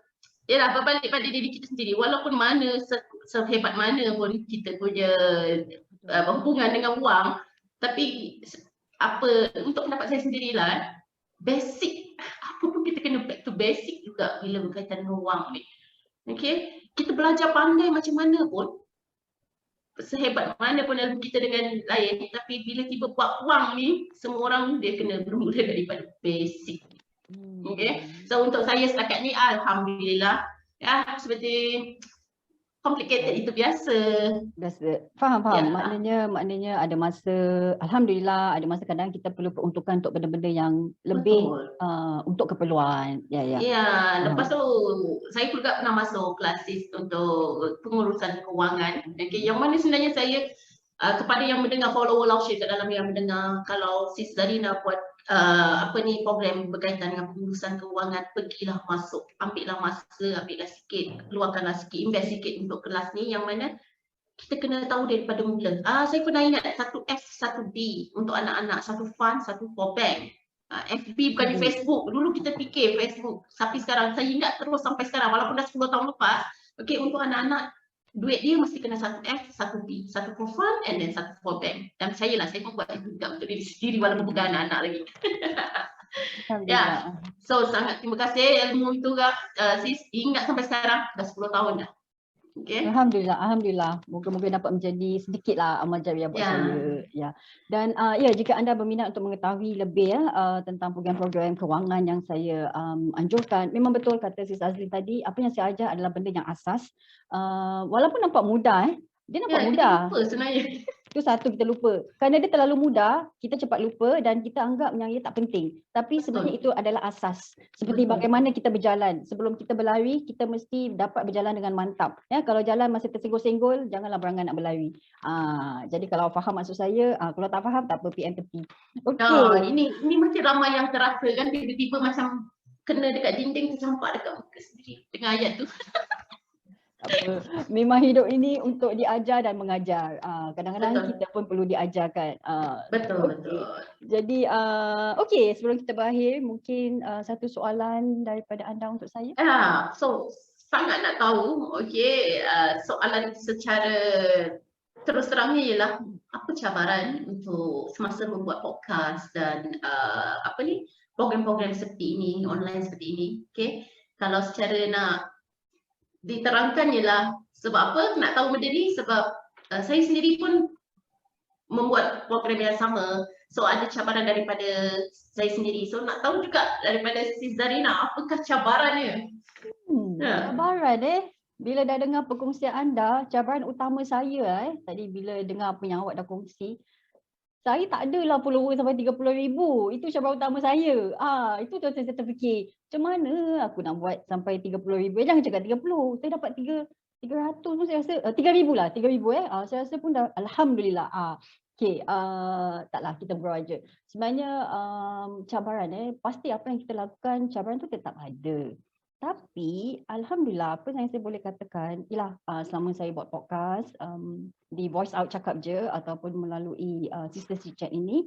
yalah, berbalik pada diri kita sendiri. Walaupun mana sehebat mana pun kita punya hubungan dengan wang, tapi untuk pendapat saya sendirilah, basic, apa pun kita kena back to basic juga bila berkaitan dengan wang ni. Okay, kita belajar pandai macam mana pun, sehebat mana pun ilmu kita dengan lain, tapi bila tiba buat wang ni, semua orang dia kena bermula daripada basic. Okay, so untuk saya setakat ni, alhamdulillah, ya, seperti complicated itu biasa. Faham. Maknanya ada masa, alhamdulillah, ada masa kadang kita perlu peruntukan untuk benda-benda yang lebih untuk keperluan. Ya, lepas tu saya juga pernah masuk klasis untuk pengurusan kewangan. Okay, yang mana sebenarnya saya kepada yang mendengar, follower Laushe kat dalam yang mendengar, kalau Sis Zarina buat program berkaitan dengan pengurusan kewangan, pergilah masuk, ambillah masa, ambillah sikit, keluarkanlah sikit, invest sikit untuk kelas ni, yang mana kita kena tahu daripada mula. Saya pernah ingat satu F, satu B untuk anak-anak, satu fund, satu for bank. FB bukan di Facebook. Dulu kita fikir Facebook, tapi sekarang saya ingat terus sampai sekarang, walaupun dah 10 tahun lepas. Okey, untuk anak-anak duit dia mesti kena 1F, 1B, 1 for fun and then 1 for bank. Dan percayalah, saya pun buat itu juga untuk diri sendiri walaupun bukan anak-anak lagi. Alhamdulillah. Ya, so sangat terima kasih ilmu itu Kak. Sis ingat sampai sekarang dah 10 tahun dah. Okay. Alhamdulillah. Moga-moga dapat menjadi sedikitlah amal jariah buat saya. Ya. Dan jika anda berminat untuk mengetahui lebih tentang program-program kewangan yang saya anjurkan, memang betul kata Sis Azlin tadi, apa yang saya ajar adalah benda yang asas. Walaupun nampak mudah, dia nampak mudah. Kita lupa sebenarnya. Itu satu kita lupa. Kerana dia terlalu mudah, kita cepat lupa dan kita anggap yang ia tak penting. Tapi sebenarnya itu adalah asas. Seperti bagaimana kita berjalan. Sebelum kita berlari, kita mesti dapat berjalan dengan mantap. Ya, kalau jalan masih tersenggol-senggol, janganlah berangan nak berlari. Jadi kalau faham maksud saya, kalau tak faham, tak apa, PM tepi. Okay. Ini mesti ramai yang terasa kan, tiba-tiba macam kena dekat dinding, tercampak dekat muka sendiri dengan ayat tu. Apa, memang hidup ini untuk diajar dan mengajar. Kadang-kadang kita pun perlu diajarkan. Betul. Jadi sebelum kita berakhir, mungkin satu soalan daripada anda untuk saya. So sangat nak tahu, soalan secara terus terangnya ialah apa cabaran untuk semasa membuat podcast dan program-program seperti ini, online seperti ini. Kalau secara nak diterangkan ialah sebab apa nak tahu benda ni, sebab saya sendiri pun membuat program yang sama, so ada cabaran daripada saya sendiri, so nak tahu juga daripada Sis Zarina apakah cabarannya. Cabaran bila dah dengar perkongsian anda, cabaran utama saya tadi bila dengar apa yang awak dah kongsi, saya tak adalah follower sampai 30,000. Itu cabaran utama saya. Itu tu saya terfikir, macam mana aku nak buat sampai 30,000? Jangan cakap 30. Saya dapat 300 pun saya rasa 3,000 lah, 3,000 saya rasa pun dah alhamdulillah. Taklah, kita berdoa aja. Sebenarnya cabaran pasti apa yang kita lakukan, cabaran tu tetap ada. Tapi alhamdulillah, apa yang saya boleh katakan ialah selama saya buat podcast di Voice Out Cakap Je ataupun melalui Sister Chat ini,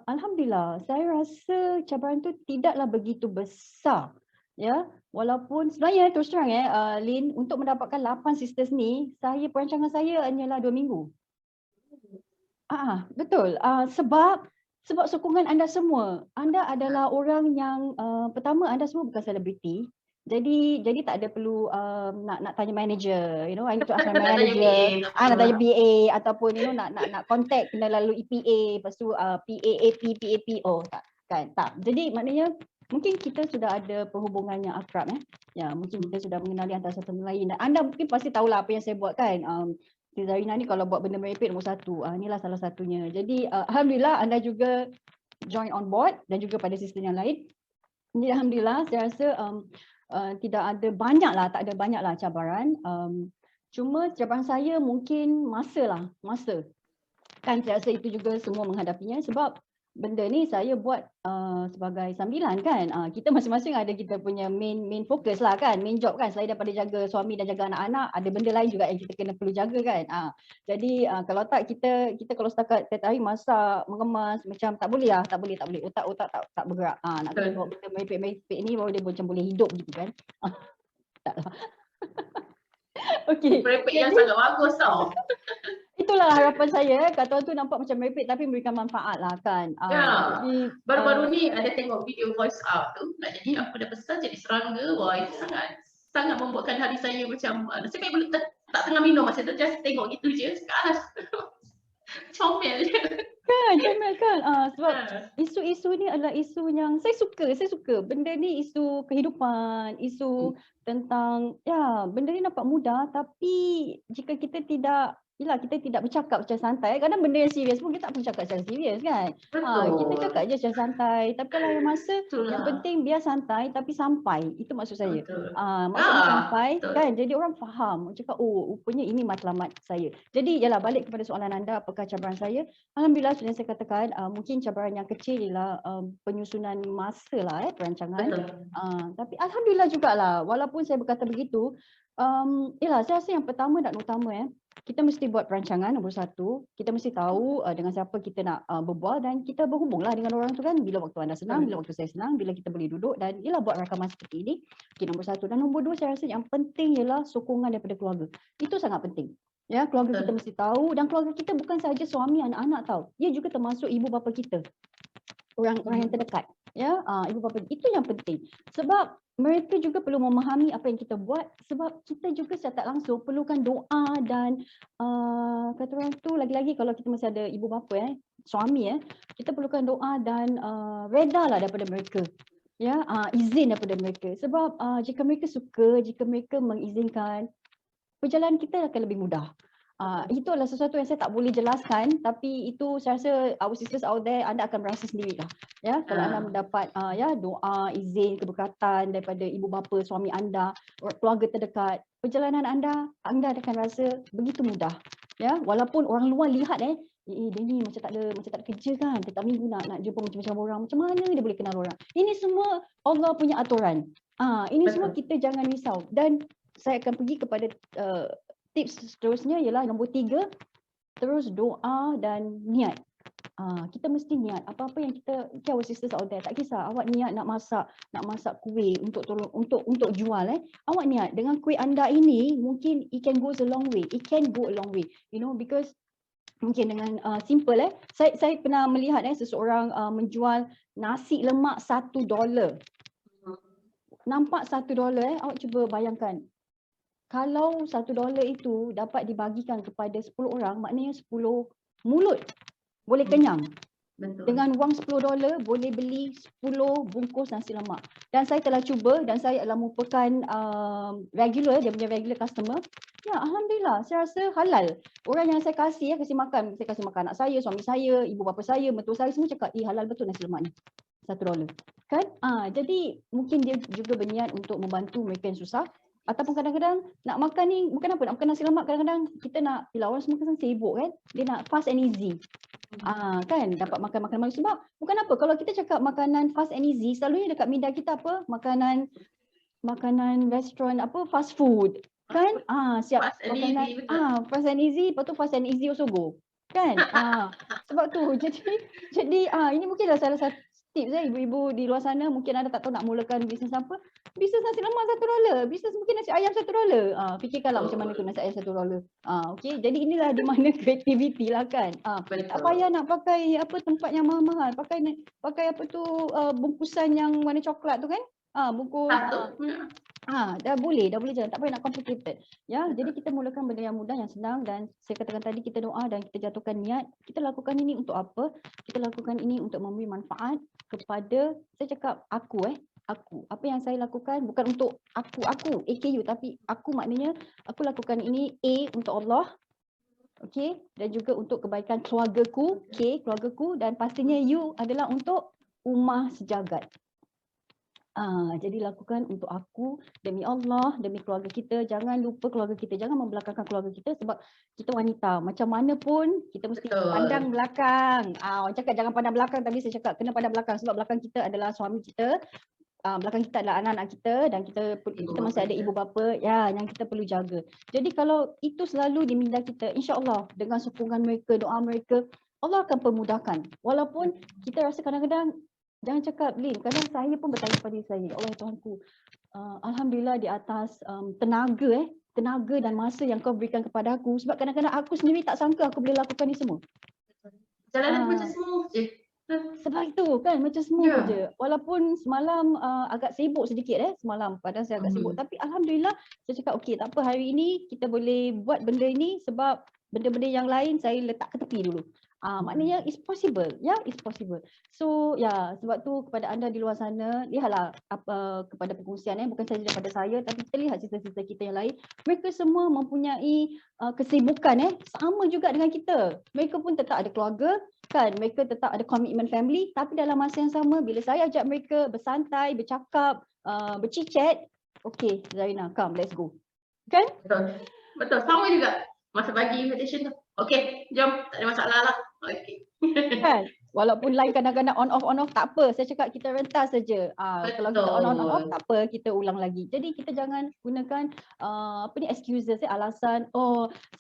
alhamdulillah saya rasa cabaran tu tidaklah begitu besar. Ya, walaupun sebenarnya terus terang Lin, untuk mendapatkan 8 sisters ni, perancangan saya hanyalah 2 minggu. Betul. Sebab sokongan anda semua. Anda adalah orang yang pertama, anda semua bukan selebriti. Jadi tak ada perlu nak tanya manager, I need to ask my manager, nak tanya BA ataupun nak contact kena lalu EPA, lepas tu PAAP, PAPO, tak. Jadi maknanya mungkin kita sudah ada perhubungan yang akrab ya, mungkin kita sudah mengenali antara satu sama lain. Dan anda mungkin pasti tahulah apa yang saya buat kan. Zarina ni kalau buat benda merepek nombor 1, inilah salah satunya. Jadi alhamdulillah anda juga join on board dan juga pada sistem yang lain. Jadi alhamdulillah saya rasa tak ada banyaklah cabaran. Cuma cabaran saya mungkin masa. Kan saya rasa itu juga semua menghadapinya sebab benda ni saya buat sebagai sambilan kan. Kita masing-masing ada kita punya main fokus lah kan, main job kan. Selain daripada jaga suami dan jaga anak-anak, ada benda lain juga yang kita perlu jaga kan. Jadi kalau tak kita kalau setakat tiap hari masak, mengemas macam tak boleh. Otak tak bergerak. Nak tengok benda merepek-merepek ni baru dia macam boleh hidup gitu kan. Taklah. Okey. Merepek yang sangat bagus tau. Itulah harapan saya, kata orang tu nampak macam merepek tapi memberikan manfaat lah kan. Jadi baru-baru ni ada tengok video Voice Out tu, nak jadi apa dah besar jadi serangga. Wah, itu sangat membuatkan hari saya macam nasib baik boleh tak tengah minum masa tu, just tengok gitu je. Sekarang comel je. Comel kan. Sebab isu-isu ni adalah isu yang saya suka. Benda ni isu kehidupan, isu tentang benda ni nampak mudah tapi jika kita tidak bercakap secara santai. Kadang benda yang serius pun kita tak pun cakap secara serius kan. Kita cakap je secara santai. Tapi kalau yang yang penting biar santai tapi sampai. Itu maksud saya. Maksudnya sampai kan. Jadi orang faham. Cakap rupanya ini matlamat saya. Jadi balik kepada soalan anda, apakah cabaran saya? Alhamdulillah sudah saya katakan mungkin cabaran yang kecil ialah penyusunan masa lah perancangan. Tapi alhamdulillah jugalah walaupun saya berkata begitu, saya rasa yang pertama dan utama kita mesti buat perancangan nombor satu. Kita mesti tahu dengan siapa kita nak berbual dan kita berhubunglah dengan orang tu kan. Bila waktu anda senang, bila waktu saya senang, bila kita boleh duduk dan ialah buat rakaman seperti ini. Okay, nombor satu. Dan nombor dua saya rasa yang penting ialah sokongan daripada keluarga. Itu sangat penting. Ya, keluarga kita mesti tahu dan keluarga kita bukan sahaja suami, anak-anak tahu. Ia juga termasuk ibu bapa kita. Orang yang terdekat. Ya, ibu bapa itu yang penting. Sebab mereka juga perlu memahami apa yang kita buat sebab kita juga secara tak langsung perlukan doa dan kata orang tu lagi-lagi kalau kita masih ada ibu bapa suami kita perlukan doa dan reda lah daripada mereka. Ya, izin daripada mereka sebab jika mereka suka, jika mereka mengizinkan, perjalanan kita akan lebih mudah. Itu adalah sesuatu yang saya tak boleh jelaskan tapi itu saya rasa our sisters out there anda akan merasa sendirilah. Ya, kalau anda mendapat doa, izin, keberkatan daripada ibu bapa, suami anda, keluarga terdekat, perjalanan anda akan rasa begitu mudah. Ya, walaupun orang luar lihat dia ni macam tak ada kerja kan, setiap minggu nak jumpa macam-macam orang, macam mana dia boleh kenal orang. Ini semua Allah punya aturan. Ini semua kita jangan risau dan saya akan pergi kepada tips seterusnya ialah nombor 3, terus doa dan niat. Kita mesti niat apa-apa yang kita our sisters out there, tak kisah awak niat nak masak kuih untuk jual awak niat dengan kuih anda ini mungkin it can go a long way, you know, because mungkin dengan simple saya pernah melihat seseorang menjual nasi lemak $1. Nampak $1 awak cuba bayangkan. Kalau $1 itu dapat dibagikan kepada 10 orang, maknanya 10 mulut boleh kenyang. Betul. Dengan wang $10 boleh beli 10 bungkus nasi lemak. Dan saya telah cuba dan saya adalah merupakan regular, dia punya regular customer. Ya, alhamdulillah, saya rasa halal. Orang yang saya kasih makan, saya kasih makan anak saya, suami saya, ibu bapa saya, mertua saya semua cakap, halal betul nasi lemak ni. $1. Kan? Jadi mungkin dia juga berniat untuk membantu mereka yang susah. Ataupun kadang-kadang nak makan ni, bukan apa, nak makan nasi lemak kadang-kadang kita nak, bila orang semua kan sibuk kan, dia nak fast and easy. Kan, dapat makan makanan sebab bukan apa, kalau kita cakap makanan fast and easy, selalunya dekat minda kita apa, makanan restoran apa, fast food. Kan? Siap Fast and makanan, easy, betul. fast and easy, lepas tu fast and easy also go. Kan? Sebab tu, jadi ini mungkinlah salah satu tips ibu-ibu di luar sana mungkin anda tak tahu nak mulakan bisnes apa. Bisnes nasi lemak $1. Bisnes mungkin nasi ayam $1. Fikirkanlah macam mana tu nasi ayam $1. Okey, jadi inilah di mana kreativiti lah kan. Tak payah nak pakai apa tempat yang mahal-mahal. Pakai apa tu bungkusan yang warna coklat tu kan. Bungkus dah boleh jalan, tak payah nak complicated. Ya, jadi kita mulakan benda yang mudah, yang senang dan saya katakan tadi kita doa dan kita jatuhkan niat. Kita lakukan ini untuk apa? Kita lakukan ini untuk memberi manfaat kepada, saya cakap aku. Apa yang saya lakukan bukan untuk aku AKU, tapi aku maknanya aku lakukan ini untuk Allah. Okey, dan juga untuk kebaikan keluargaku, keluargaku dan pastinya you adalah untuk ummah sejagat. Jadi lakukan untuk aku, demi Allah, demi keluarga kita. Jangan lupa keluarga kita, jangan membelakangkan keluarga kita sebab kita wanita. Macam mana pun kita mesti pandang belakang. Orang cakap jangan pandang belakang, tapi saya cakap kena pandang belakang sebab belakang kita adalah suami kita. Belakang kita adalah anak-anak kita dan kita masih ada ibu bapa yang kita perlu jaga. Jadi kalau itu selalu di minda kita, insya-Allah dengan sokongan mereka, doa mereka, Allah akan permudahkan. Walaupun kita rasa kadang-kadang, jangan cakap Lin, kadang saya pun bertanya kepada diri saya, Allah Tuhanku, alhamdulillah di atas tenaga dan masa yang kau berikan kepada aku, sebab kadang-kadang aku sendiri tak sangka aku boleh lakukan ni semua. Jalan macam smooth je. Sebab itu kan macam smooth je. Walaupun semalam agak sibuk sedikit semalam, padahal saya agak sibuk, tapi alhamdulillah saya cakap okey, tak apa, hari ini kita boleh buat benda ini sebab benda-benda yang lain saya letak ke tepi dulu. Maknanya it's possible, it's possible. So sebab tu kepada anda di luar sana, lihatlah kepada pengusian bukan saja daripada saya, tapi kita lihat cerita-cerita kita yang lain. Mereka semua mempunyai kesibukan sama juga dengan kita. Mereka pun tetap ada keluarga kan, mereka tetap ada komitmen family, tapi dalam masa yang sama bila saya ajak mereka bersantai, bercakap, bercicit, okay Zarina, come let's go. Kan? Betul, sama juga masa bagi invitation tu. Okay, jom, tak ada masalah lah. Okay. Kan? Walaupun live kadang-kadang on off tak apa. Saya cakap kita rentas saja. Kalau kita on off tak apa, kita ulang lagi. Jadi kita jangan gunakan excuses, alasan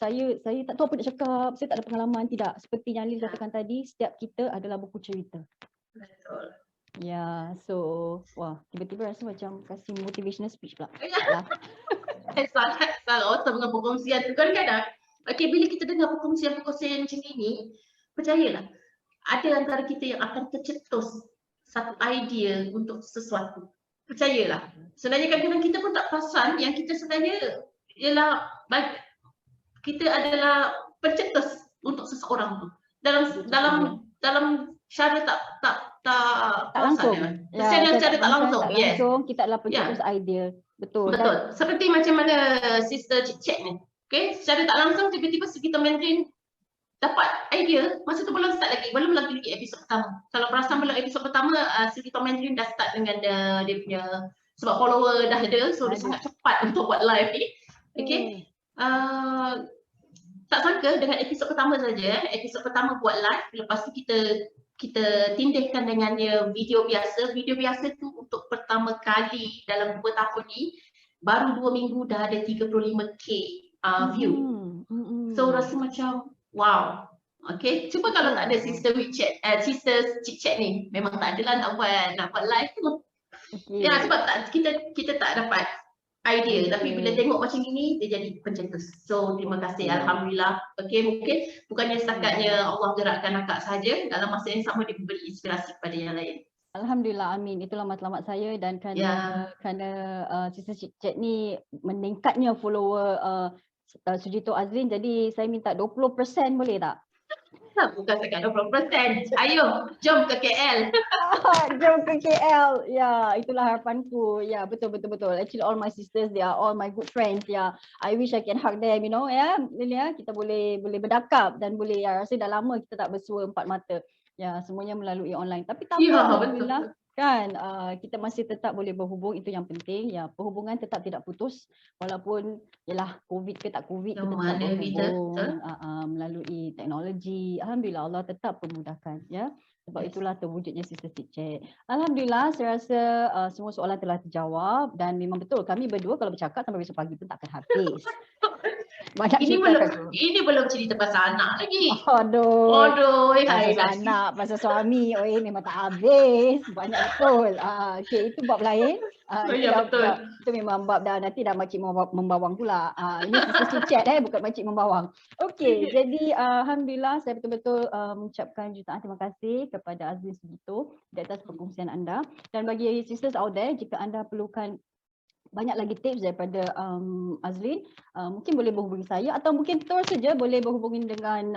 saya tak tahu apa nak cakap, saya tak ada pengalaman. Tidak. Seperti yang Lin katakan tadi, setiap kita adalah buku cerita. Betul. Ya, so tiba-tiba rasa macam kasih motivational speech pula. Sangat awesome dengan perkongsian tu kan. Okay, bila kita dengar perkongsian macam ini, percayalah, ada antara kita yang akan tercetus satu idea untuk sesuatu. Percayalah. Sebenarnya kadang-kadang kita pun tak perasan yang kita sebenarnya ialah kita adalah pencetus untuk seseorang tu. Dalam cara tak langsung. Secara tak langsung. Tak langsung, kita adalah pencetus idea. Betul. Seperti macam mana Sister Cik ni. Okay, secara tak langsung tiba-tiba Sugito Mandarin dapat idea, masa tu belum start lagi, belum lagi episod pertama. Kalau perasan belum episod pertama, Sugito Mandarin dah start dengan dia punya, sebab follower dah ada, so dia sangat cepat untuk buat live ni. Okay. Tak sangka dengan episod pertama saja, episod pertama buat live, lepas tu kita tindihkan dengannya video biasa tu untuk pertama kali dalam 2 tahun ni, baru 2 minggu dah ada 35k view. So rasa macam wow. Okay, cuba kalau tak ada Sister Chit Chat ni, memang tak adalah nak buat live tu. Ya, sebab kita tak dapat idea, tapi bila tengok macam ini dia jadi pencetus. So terima kasih, alhamdulillah. Okay, mungkin bukannya setakatnya Allah gerakkan akak saja, dalam masa yang sama dia memberi inspirasi kepada yang lain. Alhamdulillah, amin. Itulah matlamat saya, dan kerana Sister Chit Chat ni meningkatnya follower Sugito Azlin, jadi saya minta 20% boleh tak? Bukan sekat 20%. Ayo, jom ke KL. Jom ke KL. Ya, itulah harapanku. Ya, betul. Actually all my sisters, they are all my good friends. Ya, I wish I can hug them, you know, ya. Kita boleh berdakap dan boleh, rasa dah lama kita tak bersua empat mata. Ya, semuanya melalui online. Tapi tak apa, alhamdulillah. Kan, kita masih tetap boleh berhubung, itu yang penting. Ya, perhubungan tetap tidak putus, walaupun yalah COVID ke tak COVID, kita tetap berhubung melalui teknologi. Alhamdulillah, Allah tetap memudahkan, ya. Sebab itulah terwujudnya Sister Chit Chat. Alhamdulillah, saya rasa semua soalan telah terjawab, dan memang betul kami berdua kalau bercakap sampai besok pagi pun takkan habis. Ini belum cerita pasal anak lagi. Aduh, pasal anak, pasal suami, memang tak habis. Banyak betul. Okay, itu bab lain. Betul. Itu memang bab dah, nanti dah makcik membawang pula. Ini Sister Chit Chat, bukan makcik membawang. Okay, jadi alhamdulillah saya betul-betul mengucapkan jutaan terima kasih kepada Azlin Sugito di atas perkongsian anda. Dan bagi sisters out there, jika anda perlukan banyak lagi tips daripada Azlin, mungkin boleh berhubungi saya, atau mungkin terus saja boleh berhubungi dengan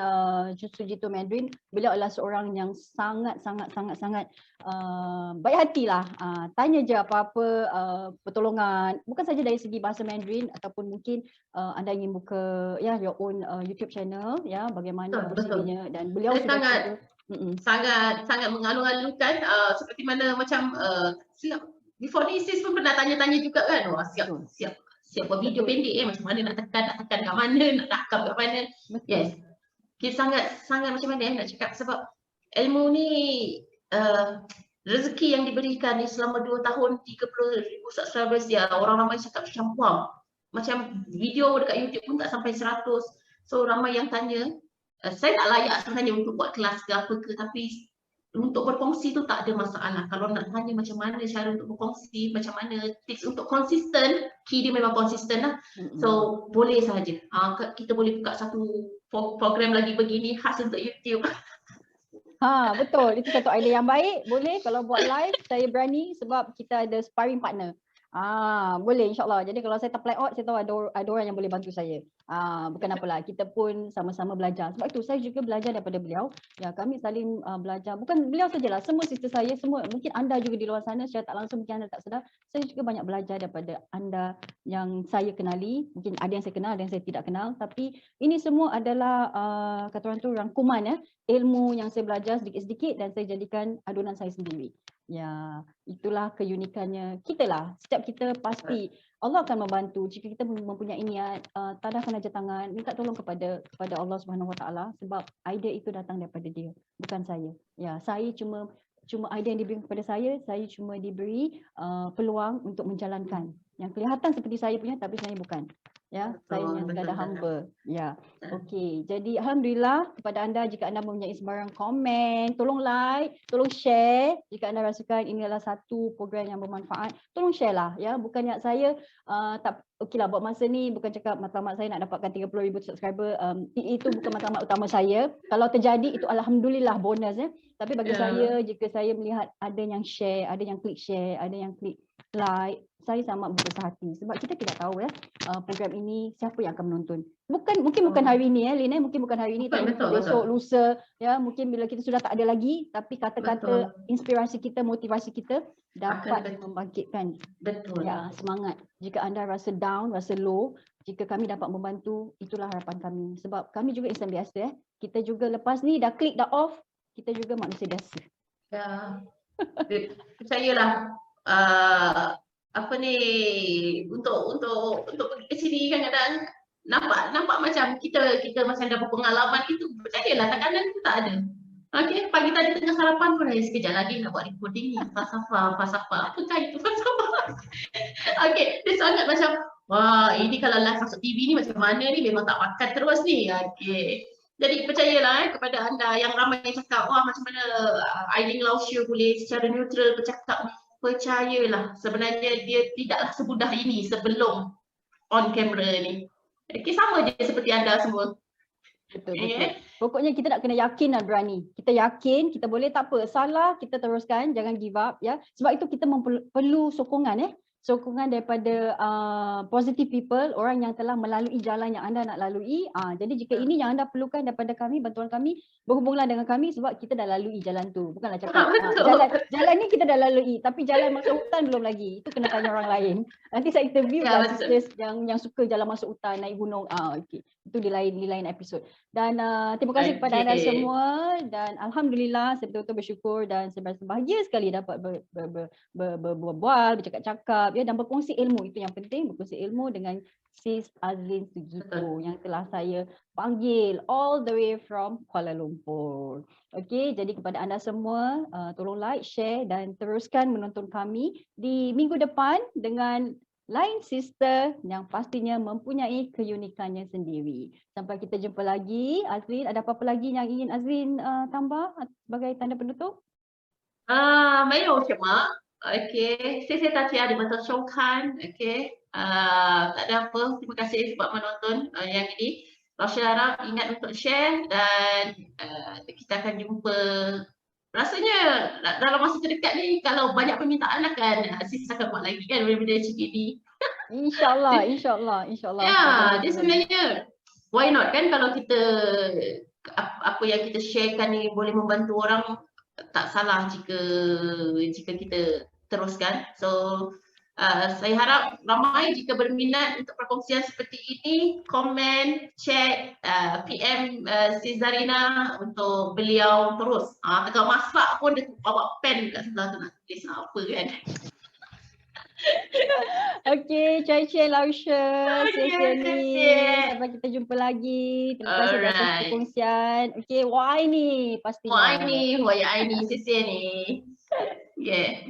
Sugito Mandarin. Beliau adalah seorang yang sangat baik hatilah. Tanya je apa-apa pertolongan, bukan saja dari segi bahasa Mandarin, ataupun mungkin anda ingin buka your own YouTube channel, ya, bagaimana prosedurnya, dan beliau sudah sangat mengalung-alungkan, seperti mana macam before ni sis pun pernah tanya-tanya juga kan, siap buat video pendek, macam mana nak tekan kat mana, nak rakam kat mana. Yes, kita sangat macam mana nak cakap, sebab ilmu ni rezeki yang diberikan ni selama 2 tahun 30,000 subscribers dia, orang ramai cakap macam wow, macam video dekat YouTube pun tak sampai 100. So ramai yang tanya, saya tak layak sebenarnya untuk buat kelas ke apa ke, tapi untuk berkongsi tu tak ada masalah. Kalau nak tanya macam mana cara untuk berkongsi, macam mana tips untuk konsisten, key dia memang konsisten lah. So boleh sahaja. Kita boleh buka satu program lagi begini khas untuk YouTube. Betul, itu satu idea yang baik. Boleh kalau buat live, saya berani sebab kita ada sparring partner. Boleh, insyaAllah. Jadi kalau saya tak play out, saya tahu ada orang yang boleh bantu saya. Bukan apalah, kita pun sama-sama belajar. Sebab itu saya juga belajar daripada beliau. Ya, kami saling belajar. Bukan beliau sajalah, semua sister saya, semua, mungkin anda juga di luar sana secara tak langsung, mungkin anda tak sedar. Saya juga banyak belajar daripada anda yang saya kenali. Mungkin ada yang saya kenal, ada yang saya tidak kenal. Tapi ini semua adalah kata orang tu rangkuman, ilmu yang saya belajar sedikit-sedikit, dan saya jadikan adunan saya sendiri. Ya, itulah keunikannya kita lah. Setiap kita pasti Allah akan membantu jika kita mempunyai niat, tadahkan aja tangan, minta tolong kepada Allah Subhanahu Wa Taala, sebab idea itu datang daripada dia, bukan saya. Ya, saya cuma idea yang diberi kepada saya cuma diberi peluang untuk menjalankan. Yang kelihatan seperti saya punya tapi sebenarnya bukan. Ya, saya yang sekadar hamba. Ya. Okey. Jadi alhamdulillah kepada anda, jika anda mempunyai sembarang komen, tolong like, tolong share. Jika anda rasakan ini adalah satu program yang bermanfaat, tolong share lah ya. Bukan niat saya tak okeylah buat masa ni bukan cakap matlamat saya nak dapatkan 30,000 subscriber. Itu bukan matlamat utama saya. Kalau terjadi itu alhamdulillah bonus ya. Tapi bagi saya, jika saya melihat ada yang share, ada yang klik share, ada yang klik like, saya sangat berbesar hati sebab kita tidak tahu ya program ini siapa yang akan menonton. Mungkin bukan hari ini ya Lin, mungkin bukan hari ini, tapi besok, lusa ya, mungkin bila kita sudah tak ada lagi, tapi kata-kata inspirasi kita, motivasi kita dapat membangkitkan ya semangat. Jika anda rasa down, rasa low, jika kami dapat membantu, itulah harapan kami. Sebab kami juga insan biasa ya. Kita juga lepas ni dah klik dah off, kita juga manusia biasa. Ya. Percayalah apa ni, untuk pergi ke sini kadang-kadang nampak macam kita macam dah berpengalaman itu. Percayalah tekanan itu tak ada. Okey, pagi tadi tengah sarapan pun sekejap lagi nak buat recording ni. Falsafah. Apakah itu falsafah? Okey, dia sangat macam wah, ini kalau live masuk TV ni macam mana ni, memang tak makan terus ni. Okey. Jadi percayalah kepada anda yang ramai yang cakap wah macam mana Aileen Lausio boleh secara neutral bercakap. Percayalah sebenarnya dia tidaklah semudah ini sebelum on camera ni. Okay, sama je seperti anda semua. Betul. Pokoknya kita nak kena yakin dan berani. Kita yakin, kita boleh, tak apa, salah kita teruskan, jangan give up ya. Sebab itu kita perlu sokongan sokongan daripada positive people, orang yang telah melalui jalan yang anda nak lalui. Jadi jika ini yang anda perlukan daripada kami, bantuan kami, berhubunglah dengan kami sebab kita dah lalui jalan tu. Bukanlah cakap jalan ni kita dah lalui, tapi jalan masuk hutan belum lagi. Itu kena tanya orang lain. Nanti saya interview sisters yang suka jalan masuk hutan, naik gunung. Okey. Itu di lain episod. Dan terima kasih kepada anda semua, dan alhamdulillah saya betul-betul bersyukur dan saya bahagia sekali dapat berbual, bercakap-cakap ya, dan berkongsi ilmu. Itu yang penting, berkongsi ilmu dengan Sis Azlin Sugito yang telah saya panggil all the way from Kuala Lumpur. Okey, jadi kepada anda semua, tolong like, share dan teruskan menonton kami di minggu depan dengan lain sister yang pastinya mempunyai keunikannya sendiri. Sampai kita jumpa lagi. Azlin, ada apa-apa lagi yang ingin Azlin tambah sebagai tanda penutup? 没有什么 OK， 谢谢大家你们的收看 OK， tak ada apa, terima kasih sebab menonton yang ini. Lausio harap ingat untuk share dan kita akan jumpa. Rasanya dalam masa terdekat ni kalau banyak permintaan sis akan buat lagi kan benda-benda macam ni. InsyaAllah. Ya, dia sebenarnya why not kan, kalau kita apa yang kita sharekan ni boleh membantu orang, tak salah jika kita teruskan. So saya harap ramai jika berminat untuk perkongsian seperti ini, komen, chat, PM Sis Zarina untuk beliau terus. Tengah masak pun dia bawa pen kat sebelah tu nak tulis apa kan. Okey, Cai Lausio, sampai kita jumpa lagi. Terima kasih atas perkongsian. Okey, why ni pastinya. Why ni, 谢谢你。Yeah.